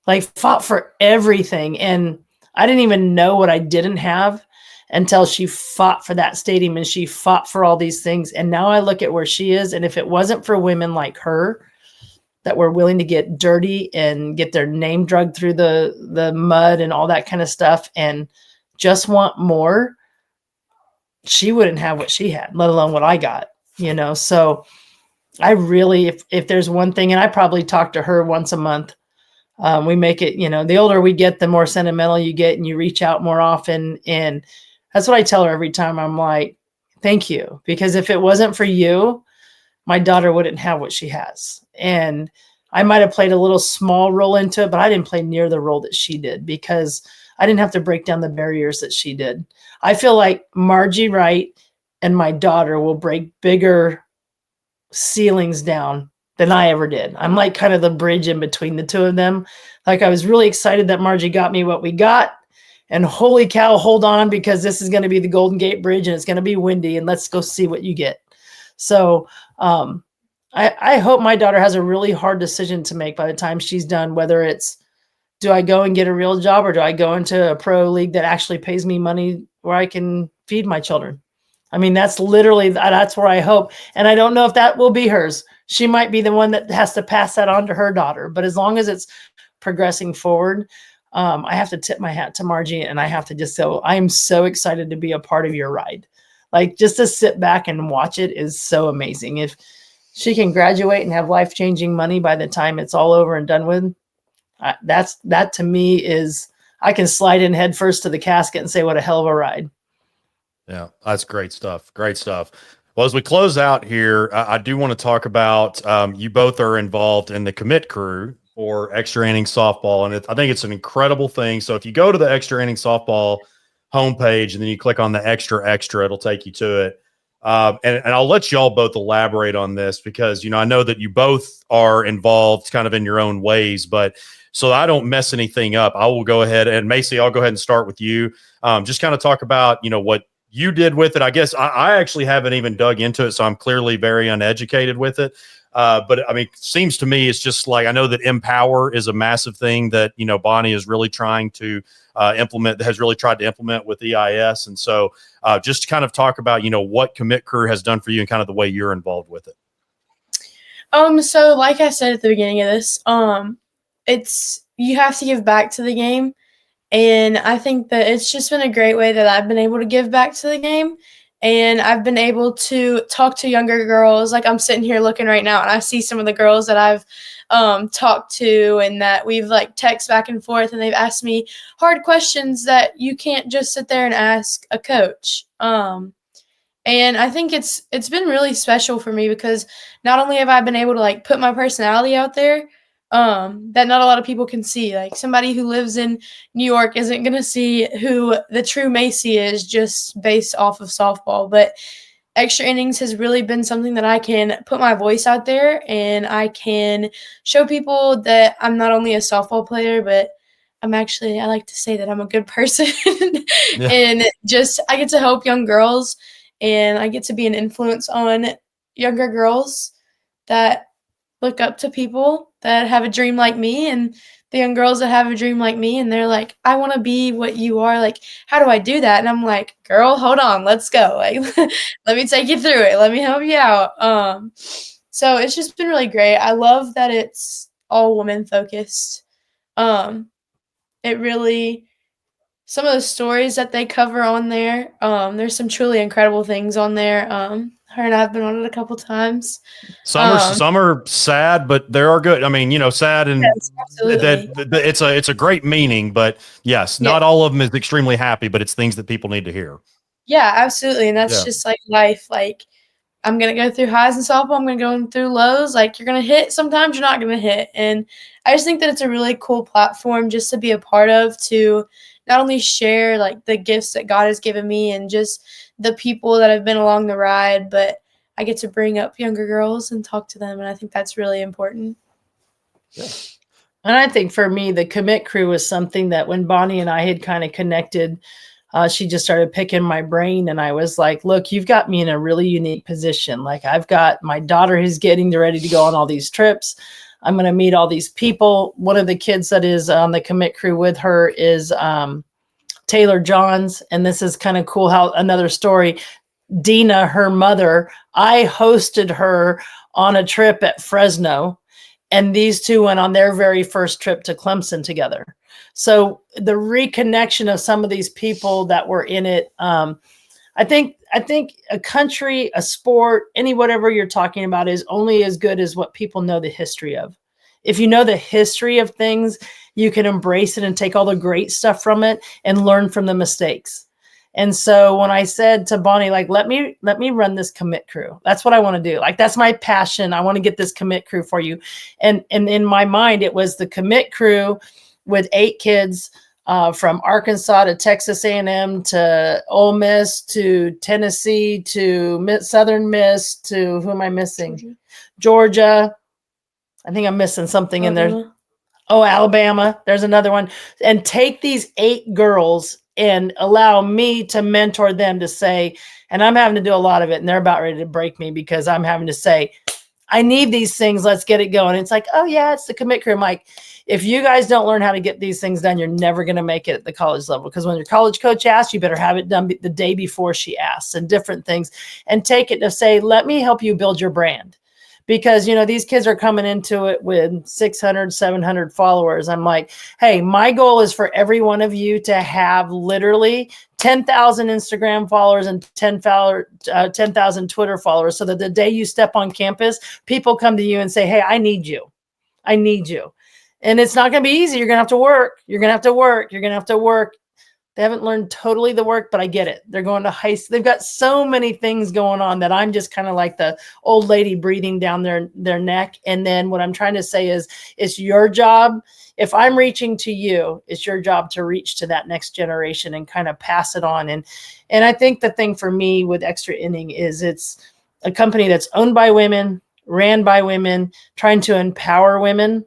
like fought for everything. And I didn't even know what I didn't have until she fought for that stadium and she fought for all these things. And now I look at where she is. And if it wasn't for women like her that were willing to get dirty and get their name dragged through the mud and all that kind of stuff and just want more, she wouldn't have what she had, let alone what I got, So I really, if there's one thing, and I probably talk to her once a month, we make it, the older we get, the more sentimental you get and you reach out more often. And that's what I tell her every time. I'm like, thank you. Because if it wasn't for you, my daughter wouldn't have what she has. And I might have played a little small role into it, but I didn't play near the role that she did because I didn't have to break down the barriers that she did. I feel like Margie Wright and my daughter will break bigger ceilings down than I ever did. I'm like kind of the bridge in between the two of them. Like I was really excited that Margie got me what we got. And holy cow, hold on, because this is going to be the Golden Gate Bridge and it's going to be windy and let's go see what you get. So I hope my daughter has a really hard decision to make by the time she's done, whether it's, do I go and get a real job or do I go into a pro league that actually pays me money where I can feed my children? I mean, that's where I hope. And I don't know if that will be hers. She might be the one that has to pass that on to her daughter. But as long as it's progressing forward, I have to tip my hat to Margie and I have to just say, I'm so excited to be a part of your ride. Like just to sit back and watch it is so amazing. If she can graduate and have life-changing money by the time it's all over and done with, that to me is, I can slide in head first to the casket and say, what a hell of a ride. Yeah, that's great stuff. Great stuff. Well, as we close out here, I do want to talk about you both are involved in the commit crew for extra innings softball. And I think it's an incredible thing. So if you go to the extra innings softball homepage and then you click on the extra, it'll take you to it. And I'll let y'all both elaborate on this because, I know that you both are involved kind of in your own ways, but so I don't mess anything up, I will go ahead and Macie, I'll go ahead and start with you. Just kind of talk about, what you did with it. I guess I actually haven't even dug into it, so I'm clearly very uneducated with it. But I mean, seems to me it's just like, I know that Empower is a massive thing that, Bonnie is really trying to has really tried to implement with EIS. And so just to kind of talk about, what Commit Crew has done for you and kind of the way you're involved with it. So like I said at the beginning of this, you have to give back to the game. And I think that it's just been a great way that I've been able to give back to the game. And I've been able to talk to younger girls. Like I'm sitting here looking right now and I see some of the girls that I've talked to and that we've like text back and forth and they've asked me hard questions that you can't just sit there and ask a coach. And I think it's been really special for me because not only have I been able to like put my personality out there, that not a lot of people can see. Like somebody who lives in New York isn't going to see who the true Macie is just based off of softball. But extra innings has really been something that I can put my voice out there and I can show people that I'm not only a softball player, but I like to say that I'm a good person. Yeah. And just I get to help young girls and I get to be an influence on younger girls that look up to people that have a dream like me and the young girls that have a dream like me. And they're like, I want to be what you are. Like, how do I do that? And I'm like, girl, hold on, let's go. Like, let me take you through it. Let me help you out. So it's just been really great. I love that it's all women focused. It really, some of the stories that they cover on there, there's some truly incredible things on there. Her and I've been on it a couple times. Some are sad, but there are good. I mean, sad and yes, that it's a great meaning, but yes, not all of them is extremely happy, but it's things that people need to hear. Yeah, absolutely. And that's just like life. Like I'm going to go through highs in softball. I'm going to go through lows. Like you're going to hit. Sometimes you're not going to hit. And I just think that it's a really cool platform just to be a part of, to not only share like the gifts that God has given me and just the people that have been along the ride, but I get to bring up younger girls and talk to them. And I think that's really important. Yeah. And I think for me, the Commit Crew was something that when Bonnie and I had kind of connected, she just started picking my brain. And I was like, look, you've got me in a really unique position. Like I've got my daughter who's getting ready to go on all these trips. I'm going to meet all these people. One of the kids that is on the commit crew with her is Taylor Johns. And this is kind of cool how another story. Dina, her mother, I hosted her on a trip at Fresno, and these two went on their very first trip to Clemson together. So the reconnection of some of these people that were in it, I think a country, a sport, whatever you're talking about is only as good as what people know the history of. If you know the history of things, you can embrace it and take all the great stuff from it and learn from the mistakes. And so when I said to Bonnie, like, let me run this commit crew, that's what I want to do. Like, that's my passion. I want to get this commit crew for you. And in my mind, it was the commit crew with 8 kids from Arkansas to Texas A&M to Ole Miss to Tennessee to Southern Miss to, who am I missing? Georgia. I think I'm missing something in there. Oh, Alabama. There's another one. And take these 8 girls and allow me to mentor them to say, and I'm having to do a lot of it, and they're about ready to break me because I'm having to say, I need these things. Let's get it going. It's like, oh yeah, it's the commit crew. I'm like, if you guys don't learn how to get these things done, you're never going to make it at the college level. Because when your college coach asks, you better have it done the day before she asks, and different things, and take it to say, let me help you build your brand. Because, these kids are coming into it with 600, 700 followers. I'm like, hey, my goal is for every one of you to have literally 10,000 Instagram followers and 10,000 Twitter followers, so that the day you step on campus, people come to you and say, hey, I need you. I need you. And it's not going to be easy. You're going to have to work. You're going to have to work. You're going to have to work. They haven't learned totally the work, but I get it. They're going to high school. They've got so many things going on that I'm just kind of like the old lady breathing down their neck. And then what I'm trying to say is, it's your job. If I'm reaching to you, it's your job to reach to that next generation and kind of pass it on. And I think the thing for me with Extra Inning is it's a company that's owned by women, ran by women, trying to empower women.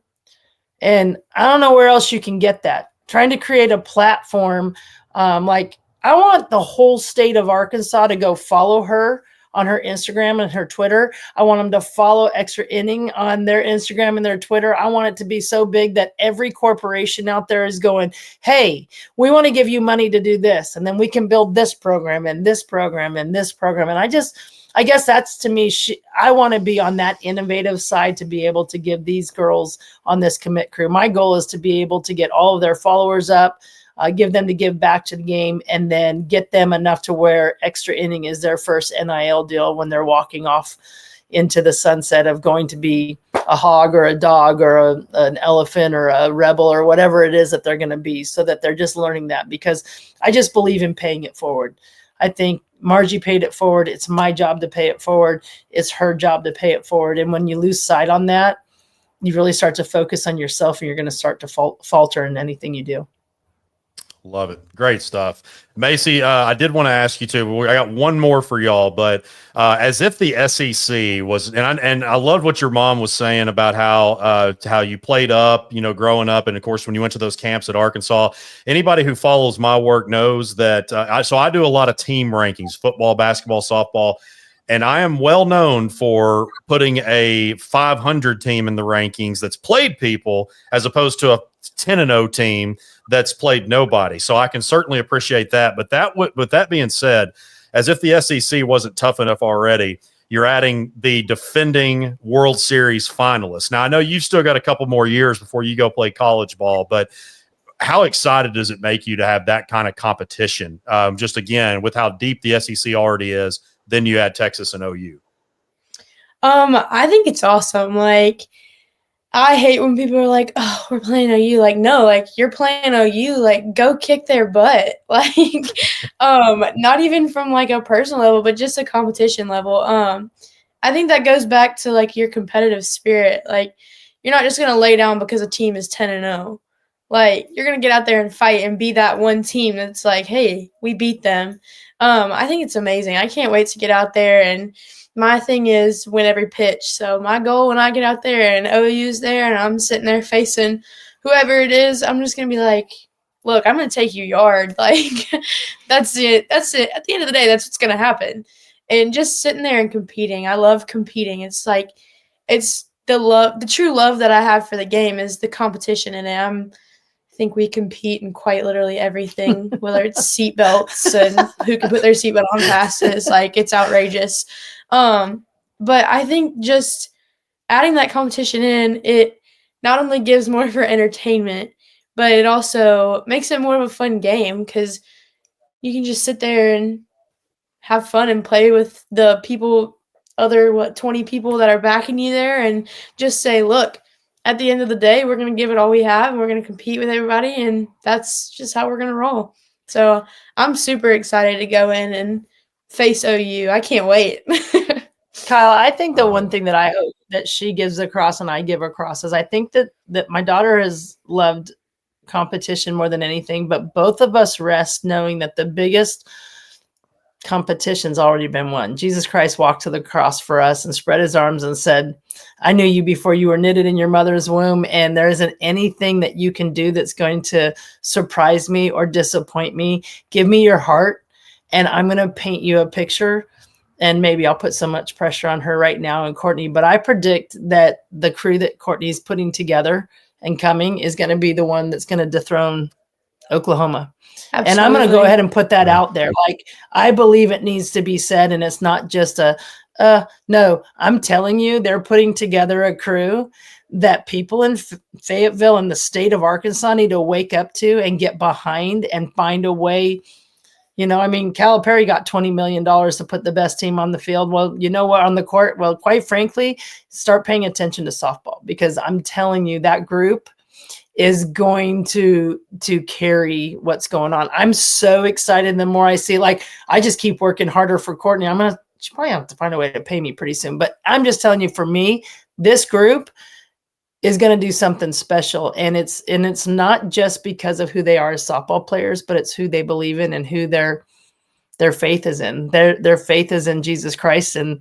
And I don't know where else you can get that. Trying to create a platform. Like, I want the whole state of Arkansas to go follow her on her Instagram and her Twitter. I want them to follow Extra Inning on their Instagram and their Twitter. I want it to be so big that every corporation out there is going, hey, we want to give you money to do this. And then we can build this program and this program and this program. And I guess that's, to me, I want to be on that innovative side to be able to give these girls on this commit crew. My goal is to be able to get all of their followers up, give them to give back to the game, and then get them enough to where Extra Inning is their first NIL deal when they're walking off into the sunset of going to be a hog or a dog or an elephant or a rebel or whatever it is that they're going to be, so that they're just learning that. Because I just believe in paying it forward. I think Margie paid it forward. It's my job to pay it forward. It's her job to pay it forward. And when you lose sight on that, you really start to focus on yourself, and you're going to start to falter in anything you do. Love it. Great stuff. Macie, I did want to ask you too, but I got one more for y'all, but as if the SEC was, and I loved what your mom was saying about how you played up, growing up. And of course, when you went to those camps at Arkansas, anybody who follows my work knows that. So I do a lot of team rankings, football, basketball, softball. And I am well known for putting a 500 team in the rankings that's played people, as opposed to a 10-0 team that's played nobody. So I can certainly appreciate that. But with that being said, as if the SEC wasn't tough enough already, you're adding the defending World Series finalists. Now, I know you've still got a couple more years before you go play college ball, but how excited does it make you to have that kind of competition? Just again, with how deep the SEC already is, then you add Texas and OU. I think it's awesome. Like, I hate when people are like, oh, we're playing OU. Like, no, like, you're playing OU. Like, go kick their butt. Like, not even from, like, a personal level, but just a competition level. I think that goes back to, like, your competitive spirit. Like, you're not just going to lay down because a team is 10-0. Like, you're going to get out there and fight and be that one team that's like, hey, we beat them. I think it's amazing. I can't wait to get out there, and my thing is win every pitch. So my goal when I get out there and OU's there and I'm sitting there facing whoever it is, I'm just going to be like, look, I'm going to take you yard. Like, that's it. That's it. At the end of the day, that's what's going to happen. And just sitting there and competing. I love competing. It's like, it's the true love that I have for the game is the competition in it. I think we compete in quite literally everything, whether it's seat belts and who can put their seatbelt on fastest. Like, it's outrageous. But I think just adding that competition in, it not only gives more for entertainment, but it also makes it more of a fun game because you can just sit there and have fun and play with the people, 20 people that are backing you there, and just say, look, at the end of the day, we're going to give it all we have, and we're going to compete with everybody, and that's just how we're going to roll. So I'm super excited to go in and face OU. I can't wait. Kyle, I think the one thing that I hope that she gives across and I give across is I think that my daughter has loved competition more than anything, but both of us rest knowing that the biggest competition's already been won. Jesus Christ walked to the cross for us and spread his arms and said, I knew you before you were knitted in your mother's womb, and there isn't anything that you can do that's going to surprise me or disappoint me. Give me your heart, and I'm going to paint you a picture. And maybe I'll put so much pressure on her right now and Courtney, but I predict that the crew that Courtney's putting together and coming is going to be the one that's going to dethrone Oklahoma. Absolutely. And I'm going to go ahead and put that out there. Like, I believe it needs to be said, and it's not just no, I'm telling you, they're putting together a crew that people in Fayetteville and the state of Arkansas need to wake up to and get behind and find a way. You know, I mean, Calipari got $20 million to put the best team on the field. Well, you know what, on the court? Well, quite frankly, start paying attention to softball, because I'm telling you, that group is going to carry what's going on. I'm so excited. The more I see, like, I just keep working harder for Courtney. She probably have to find a way to pay me pretty soon. But I'm just telling you, for me, this group is going to do something special. And it's not just because of who they are as softball players, but it's who they believe in and who their faith is in. Their faith is in Jesus Christ, and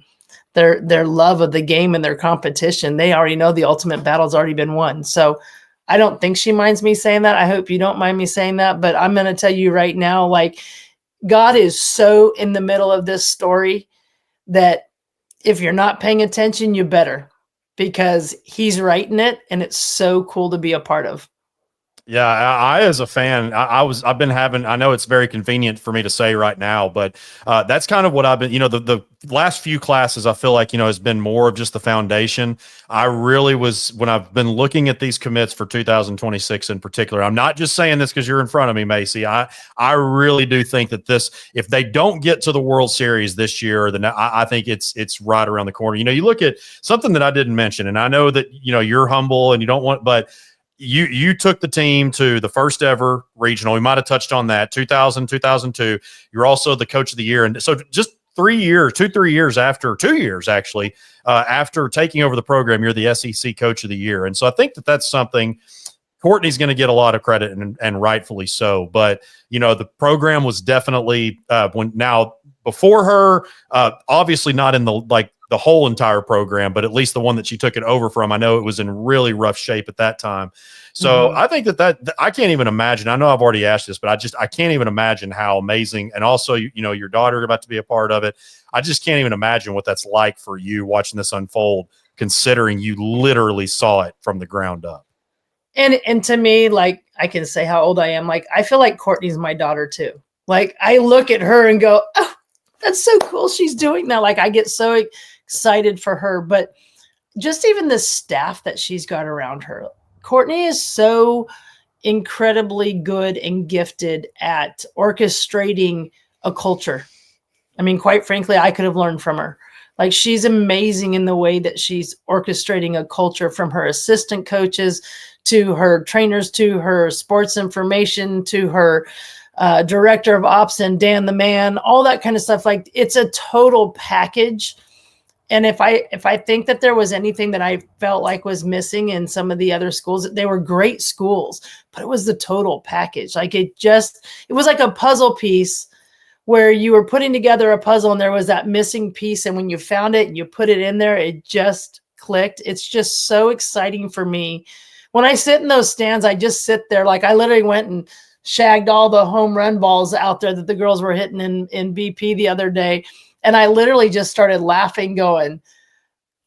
their love of the game and their competition. They already know the ultimate battle's already been won. So I don't think she minds me saying that. I hope you don't mind me saying that, but I'm going to tell you right now, like, God is so in the middle of this story that if you're not paying attention, you better, because he's writing it, and it's so cool to be a part of. Yeah, I as a fan, I've been having, I know it's very convenient for me to say right now, but that's kind of what I've been, the last few classes, I feel like, has been more of just the foundation. I really was, when I've been looking at these commits for 2026 in particular, I'm not just saying this because you're in front of me, Macie. I really do think that if they don't get to the World Series this year, then I think it's right around the corner. You look at something that I didn't mention, and I know that, you're humble and you don't want, but you took the team to the first ever regional. We might have touched on that, 2000, 2002. You're also the coach of the year. And so just 3 years, 2 years after taking over the program, you're the SEC coach of the year. And so I think that's something Courtney's going to get a lot of credit, and rightfully so. But, the program was definitely before her, obviously not in the whole entire program, but at least the one that she took it over from, I know it was in really rough shape at that time. So I think that I can't even imagine. I know I've already asked this, but I can't even imagine how amazing. And also, your daughter about to be a part of it. I just can't even imagine what that's like for you watching this unfold, considering you literally saw it from the ground up. And to me, like, I can say how old I am. Like, I feel like Courtney's my daughter too. Like, I look at her and go, oh, that's so cool she's doing that. Like, I get so excited for her. But just even the staff that she's got around her. Courtney is so incredibly good and gifted at orchestrating a culture. I mean, quite frankly, I could have learned from her. Like, she's amazing in the way that she's orchestrating a culture, from her assistant coaches to her trainers, to her sports information, to her director of ops and Dan the Man, all that kind of stuff. Like, it's a total package. And if I think that there was anything that I felt like was missing in some of the other schools, they were great schools, but it was the total package. Like, it was like a puzzle piece where you were putting together a puzzle and there was that missing piece. And when you found it and you put it in there, it just clicked. It's just so exciting for me. When I sit in those stands, I just sit there. Like, I literally went and shagged all the home run balls out there that the girls were hitting in BP the other day. And I literally just started laughing, going,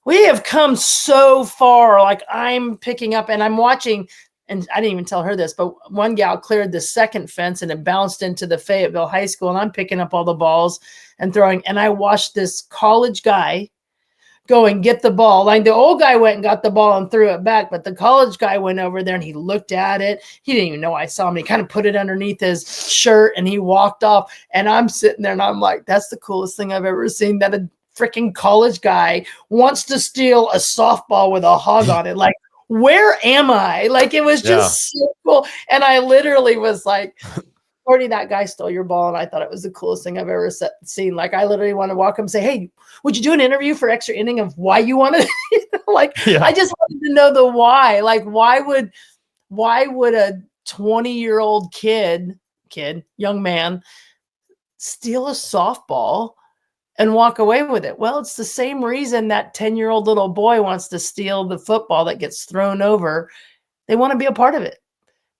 we have come so far. Like I'm picking up and I'm watching, and I didn't even tell her this, but one gal cleared the second fence and it bounced into the Fayetteville High School, and I'm picking up all the balls and throwing. And I watched this college guy go and get the ball. Like the old guy went and got the ball and threw it back, but the college guy went over there and he looked at it. He didn't even know I saw him. He kind of put it underneath his shirt and he walked off. And I'm sitting there and I'm like, that's the coolest thing I've ever seen, that a freaking college guy wants to steal a softball with a hog on it. Like, where am I? Like, it was just so cool. And I literally was like, Courtney, that guy stole your ball. And I thought it was the coolest thing I've ever seen. Like, I literally want to walk up and say, hey, would you do an interview for extra inning of why you wanted I just wanted to know the why. Like, why would a 20-year-old young man steal a softball and walk away with it? Well, it's the same reason that 10-year-old little boy wants to steal the football that gets thrown over. They want to be a part of it.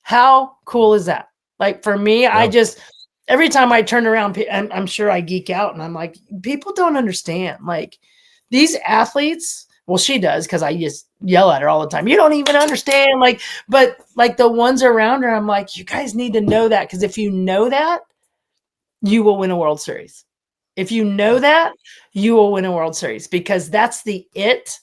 How cool is that? Like, for me, I just, every time I turn around, I'm sure I geek out and I'm like, people don't understand. Like, these athletes, well, she does, because I just yell at her all the time. You don't even understand. Like, but like the ones around her, I'm like, you guys need to know that, because if you know that, you will win a World Series. If you know that, you will win a World Series, because that's the it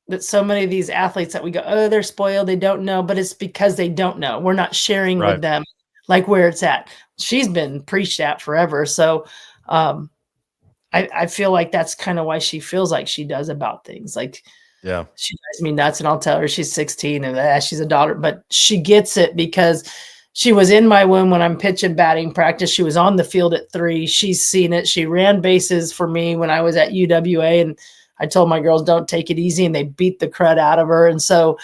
that so many of these athletes that we go, oh, they're spoiled, they don't know, but it's because they don't know. We're not sharing with them like where it's at. She's been preached at forever. So I feel like that's kind of why she feels like she does about things. Like, she drives me nuts, and I'll tell her she's 16 and she's a daughter, but she gets it because she was in my womb when I'm pitching batting practice. She was on the field at 3. She's seen it. She ran bases for me when I was at UWA, and I told my girls, don't take it easy, and they beat the crud out of her. And so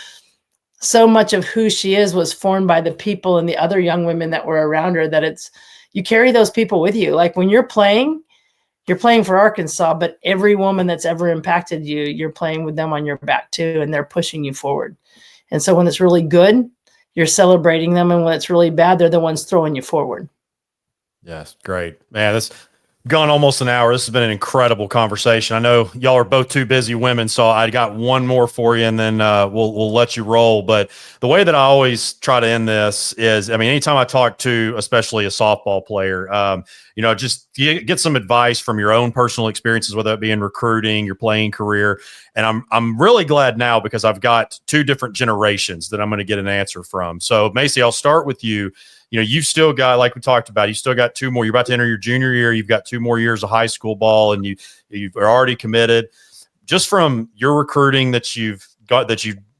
much of who she is was formed by the people and the other young women that were around her, that you carry those people with you. Like, when you're playing for Arkansas, but every woman that's ever impacted you, you're playing with them on your back too, and they're pushing you forward. And so when it's really good, you're celebrating them, and when it's really bad, they're the ones throwing you forward. Yes, great. Man, that's gone almost an hour. This has been an incredible conversation. I know y'all are both two busy women, so I got one more for you, and then we'll let you roll. But the way that I always try to end this is, I mean, anytime I talk to, especially a softball player, just get some advice from your own personal experiences, whether it be in recruiting, your playing career. And I'm really glad now, because I've got 2 different generations that I'm going to get an answer from. So, Macie, I'll start with you. You've still got, like we talked about, you still got 2 more. You're about to enter your junior year. You've got 2 more years of high school ball, and you've already committed. Just from your recruiting that you've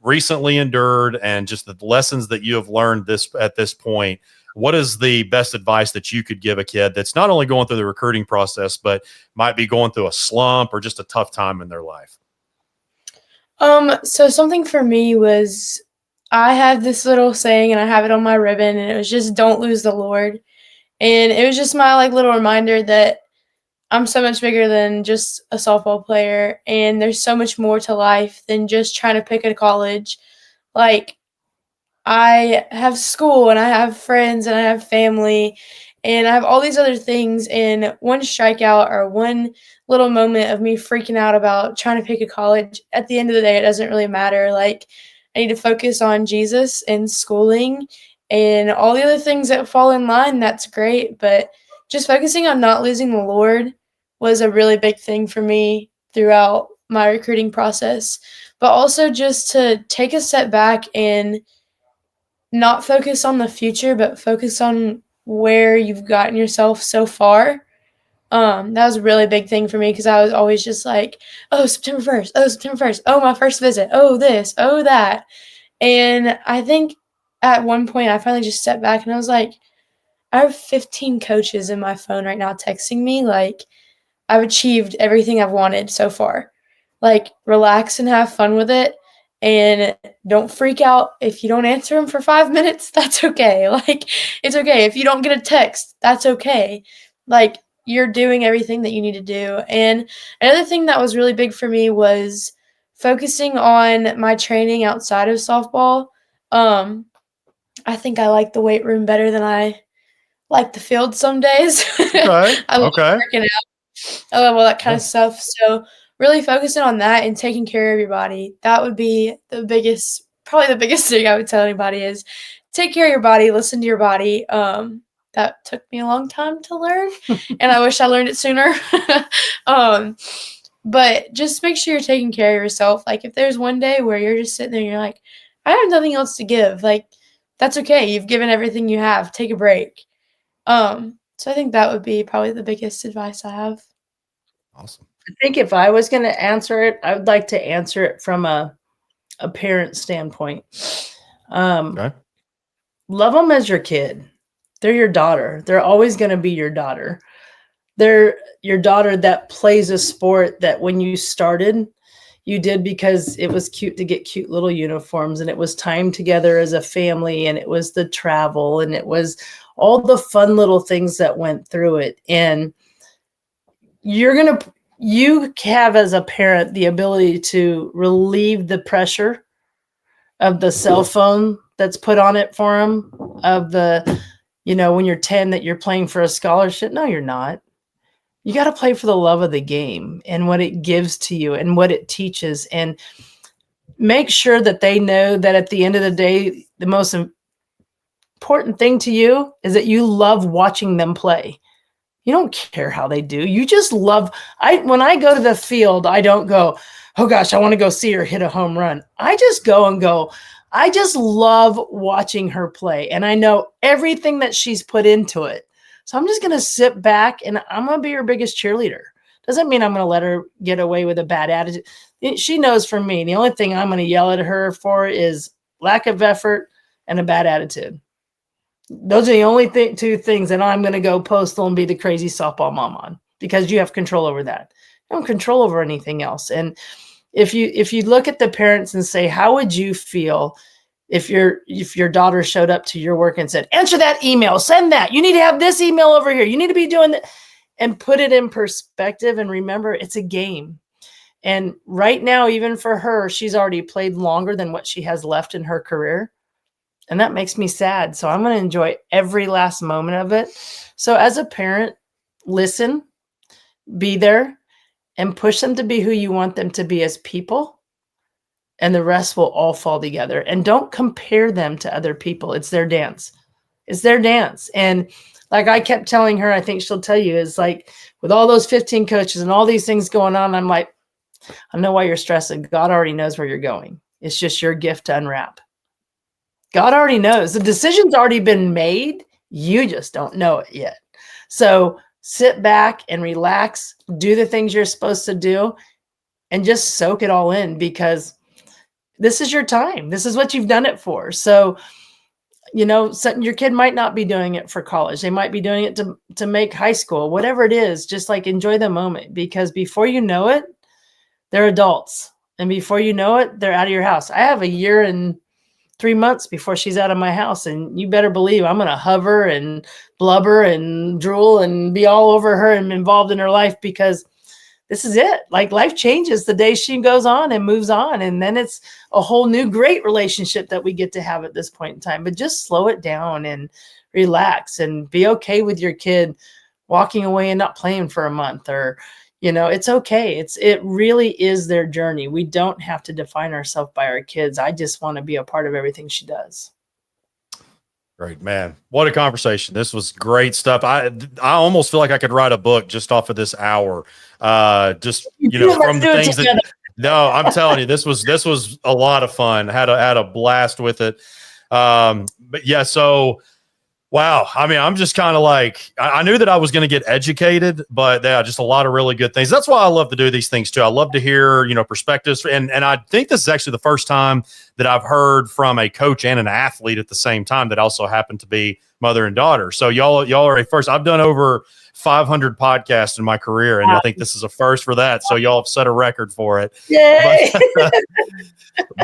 recently endured, and just the lessons that you have learned at this point, what is the best advice that you could give a kid that's not only going through the recruiting process, but might be going through a slump or just a tough time in their life? So something for me was, I have this little saying, and I have it on my ribbon, and it was just, don't lose the Lord. And it was just my little reminder that I'm so much bigger than just a softball player, and there's so much more to life than just trying to pick a college. Like, I have school, and I have friends, and I have family, and I have all these other things, and one strikeout or one little moment of me freaking out about trying to pick a college, at the end of the day, it doesn't really matter. Like, I need to focus on Jesus and schooling and all the other things that fall in line. That's great, but just focusing on not losing the Lord was a really big thing for me throughout my recruiting process. But also just to take a step back and not focus on the future, but focus on where you've gotten yourself so far. That was a really big thing for me, because I was always just like, oh, September 1st, oh, September 1st, oh, my first visit, oh, this, oh, that. And I think at one point I finally just stepped back and I was like, I have 15 coaches in my phone right now texting me. Like, I've achieved everything I've wanted so far. Like, relax and have fun with it. And don't freak out if you don't answer them for 5 minutes. That's okay. Like, it's okay. If you don't get a text, that's okay. Like, you're doing everything that you need to do. And another thing that was really big for me was focusing on my training outside of softball. I think I like the weight room better than I like the field some days. Okay. I love working out. I love all that kind of stuff. So really focusing on that and taking care of your body. That would be probably the biggest thing I would tell anybody is take care of your body, listen to your body. That took me a long time to learn, and I wish I learned it sooner. But just make sure you're taking care of yourself. Like, if there's one day where you're just sitting there and you're like, I have nothing else to give, like, that's okay. You've given everything you have. Take a break. So I think that would be probably the biggest advice I have. Awesome. I think if I was going to answer it, I would like to answer it from a parent standpoint. Okay. Love them as your kid. They're your daughter. They're always going to be your daughter. They're your daughter that plays a sport that when you started, you did because it was cute to get cute little uniforms, and it was time together as a family, and it was the travel, and it was all the fun little things that went through it. And you have as a parent the ability to relieve the pressure of the cell phone that's put on it for them, of the, when you're 10 that you're playing for a scholarship. No, you're not. You got to play for the love of the game and what it gives to you and what it teaches, and make sure that they know that at the end of the day, the most important thing to you is that you love watching them play. You don't care how they do. You just love. When I go to the field, I don't go, oh gosh, I want to go see her hit a home run. I just go, I just love watching her play, and I know everything that she's put into it. So I'm just going to sit back and I'm going to be her biggest cheerleader. Doesn't mean I'm going to let her get away with a bad attitude. She knows from me, the only thing I'm going to yell at her for is lack of effort and a bad attitude. Those are the only two things that I'm going to go postal and be the crazy softball mom on, because you have control over that. You don't control over anything else. And if you look at the parents and say, how would you feel if your daughter showed up to your work and said, answer that email, send that, you need to have this email over here, you need to be doing that, and put it in perspective and remember it's a game. And right now, even for her, she's already played longer than what she has left in her career. And that makes me sad. So I'm going to enjoy every last moment of it. So as a parent, listen, be there, and push them to be who you want them to be as people. And the rest will all fall together. And don't compare them to other people. It's their dance. It's their dance. And like I kept telling her, I think she'll tell you, is like, with all those 15 coaches and all these things going on, I'm like, I know why you're stressing. God already knows where you're going. It's just your gift to unwrap. God already knows. The decision's already been made. You just don't know it yet. So sit back and relax, do the things you're supposed to do, and just soak it all in, because this is your time. This is what you've done it for. So, your kid might not be doing it for college. They might be doing it to make high school, whatever it is. Just like enjoy the moment, because before you know it, they're adults. And before you know it, they're out of your house. I have a year and 3 months before she's out of my house. And you better believe I'm going to hover and blubber and drool and be all over her and involved in her life, because this is it. Like, life changes the day she goes on and moves on. And then it's a whole new great relationship that we get to have at this point in time. But just slow it down and relax and be okay with your kid walking away and not playing for a month, or, it's okay. It really is their journey. We don't have to define ourselves by our kids. I just want to be a part of everything she does. Great, man. What a conversation. This was great stuff. I almost feel like I could write a book just off of this hour. From the things that, no, I'm telling you, this was a lot of fun. Had a blast with it. But yeah, so wow. I mean, I'm just kind of like, I knew that I was going to get educated, but yeah, just a lot of really good things. That's why I love to do these things too. I love to hear, perspectives. And I think this is actually the first time that I've heard from a coach and an athlete at the same time that also happen to be mother and daughter. So y'all are a first. I've done over 500 podcasts in my career, and I think this is a first for that. So y'all have set a record for it. Yay!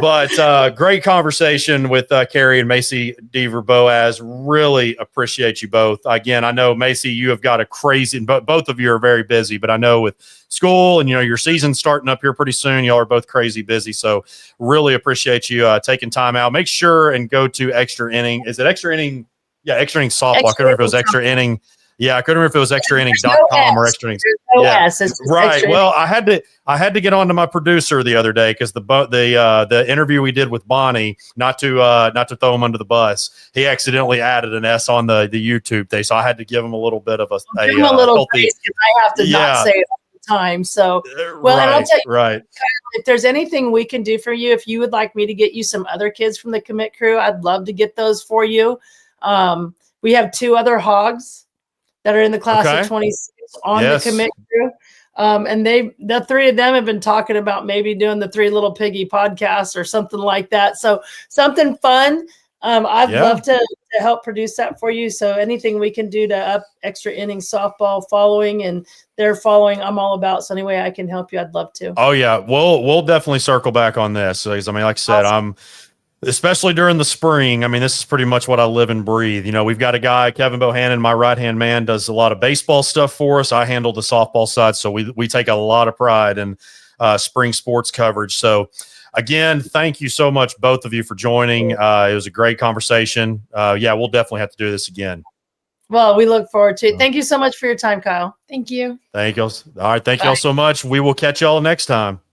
But great conversation with Carie and Macie Dever Boaz. Really appreciate you both. Again, I know, Macie, you have got a crazy, but both of you are very busy, but I know with school and, your season's starting up here pretty soon, y'all are both crazy busy. So really appreciate you taking time out. Make sure and go to Extra Inning. Is it Extra Inning? Yeah, Extra Inning Softball. I couldn't remember if it was Extra Inning. Yeah, I couldn't remember if it was extrainnings.com or extra innings. No Yeah. S, it's just Right. Extra Well, I had to get on to my producer the other day because the interview we did with Bonnie, not to throw him under the bus, he accidentally added an S on the YouTube thing, so I had to give him a little bit of Give him a little healthy. grace because I have to not say it all the time. So, well, and I'll tell you, right. if there's anything we can do for you, if you would like me to get you some other kids from the commit crew, I'd love to get those for you. We have 2 other hogs that are in the class of 26 on the commit crew. And the 3 of them have been talking about maybe doing the 3 Little Piggy podcast or something like that. So something fun. I'd love to help produce that for you. So anything we can do to up extra innings softball following and their following, I'm all about. So any way I can help you, I'd love to. Oh yeah, we'll definitely circle back on this. Because I mean, like I said, Awesome. especially during the spring. I mean, this is pretty much what I live and breathe. You know, we've got a guy, Kevin Bohannon, my right-hand man, does a lot of baseball stuff for us. I handle the softball side. So we take a lot of pride in spring sports coverage. So again, thank you so much, both of you, for joining. It was a great conversation. Yeah, we'll definitely have to do this again. Well, we look forward to it. Thank you so much for your time, Kyle. Thank you. Thank you. All right. Thank you all so much. We will catch y'all next time.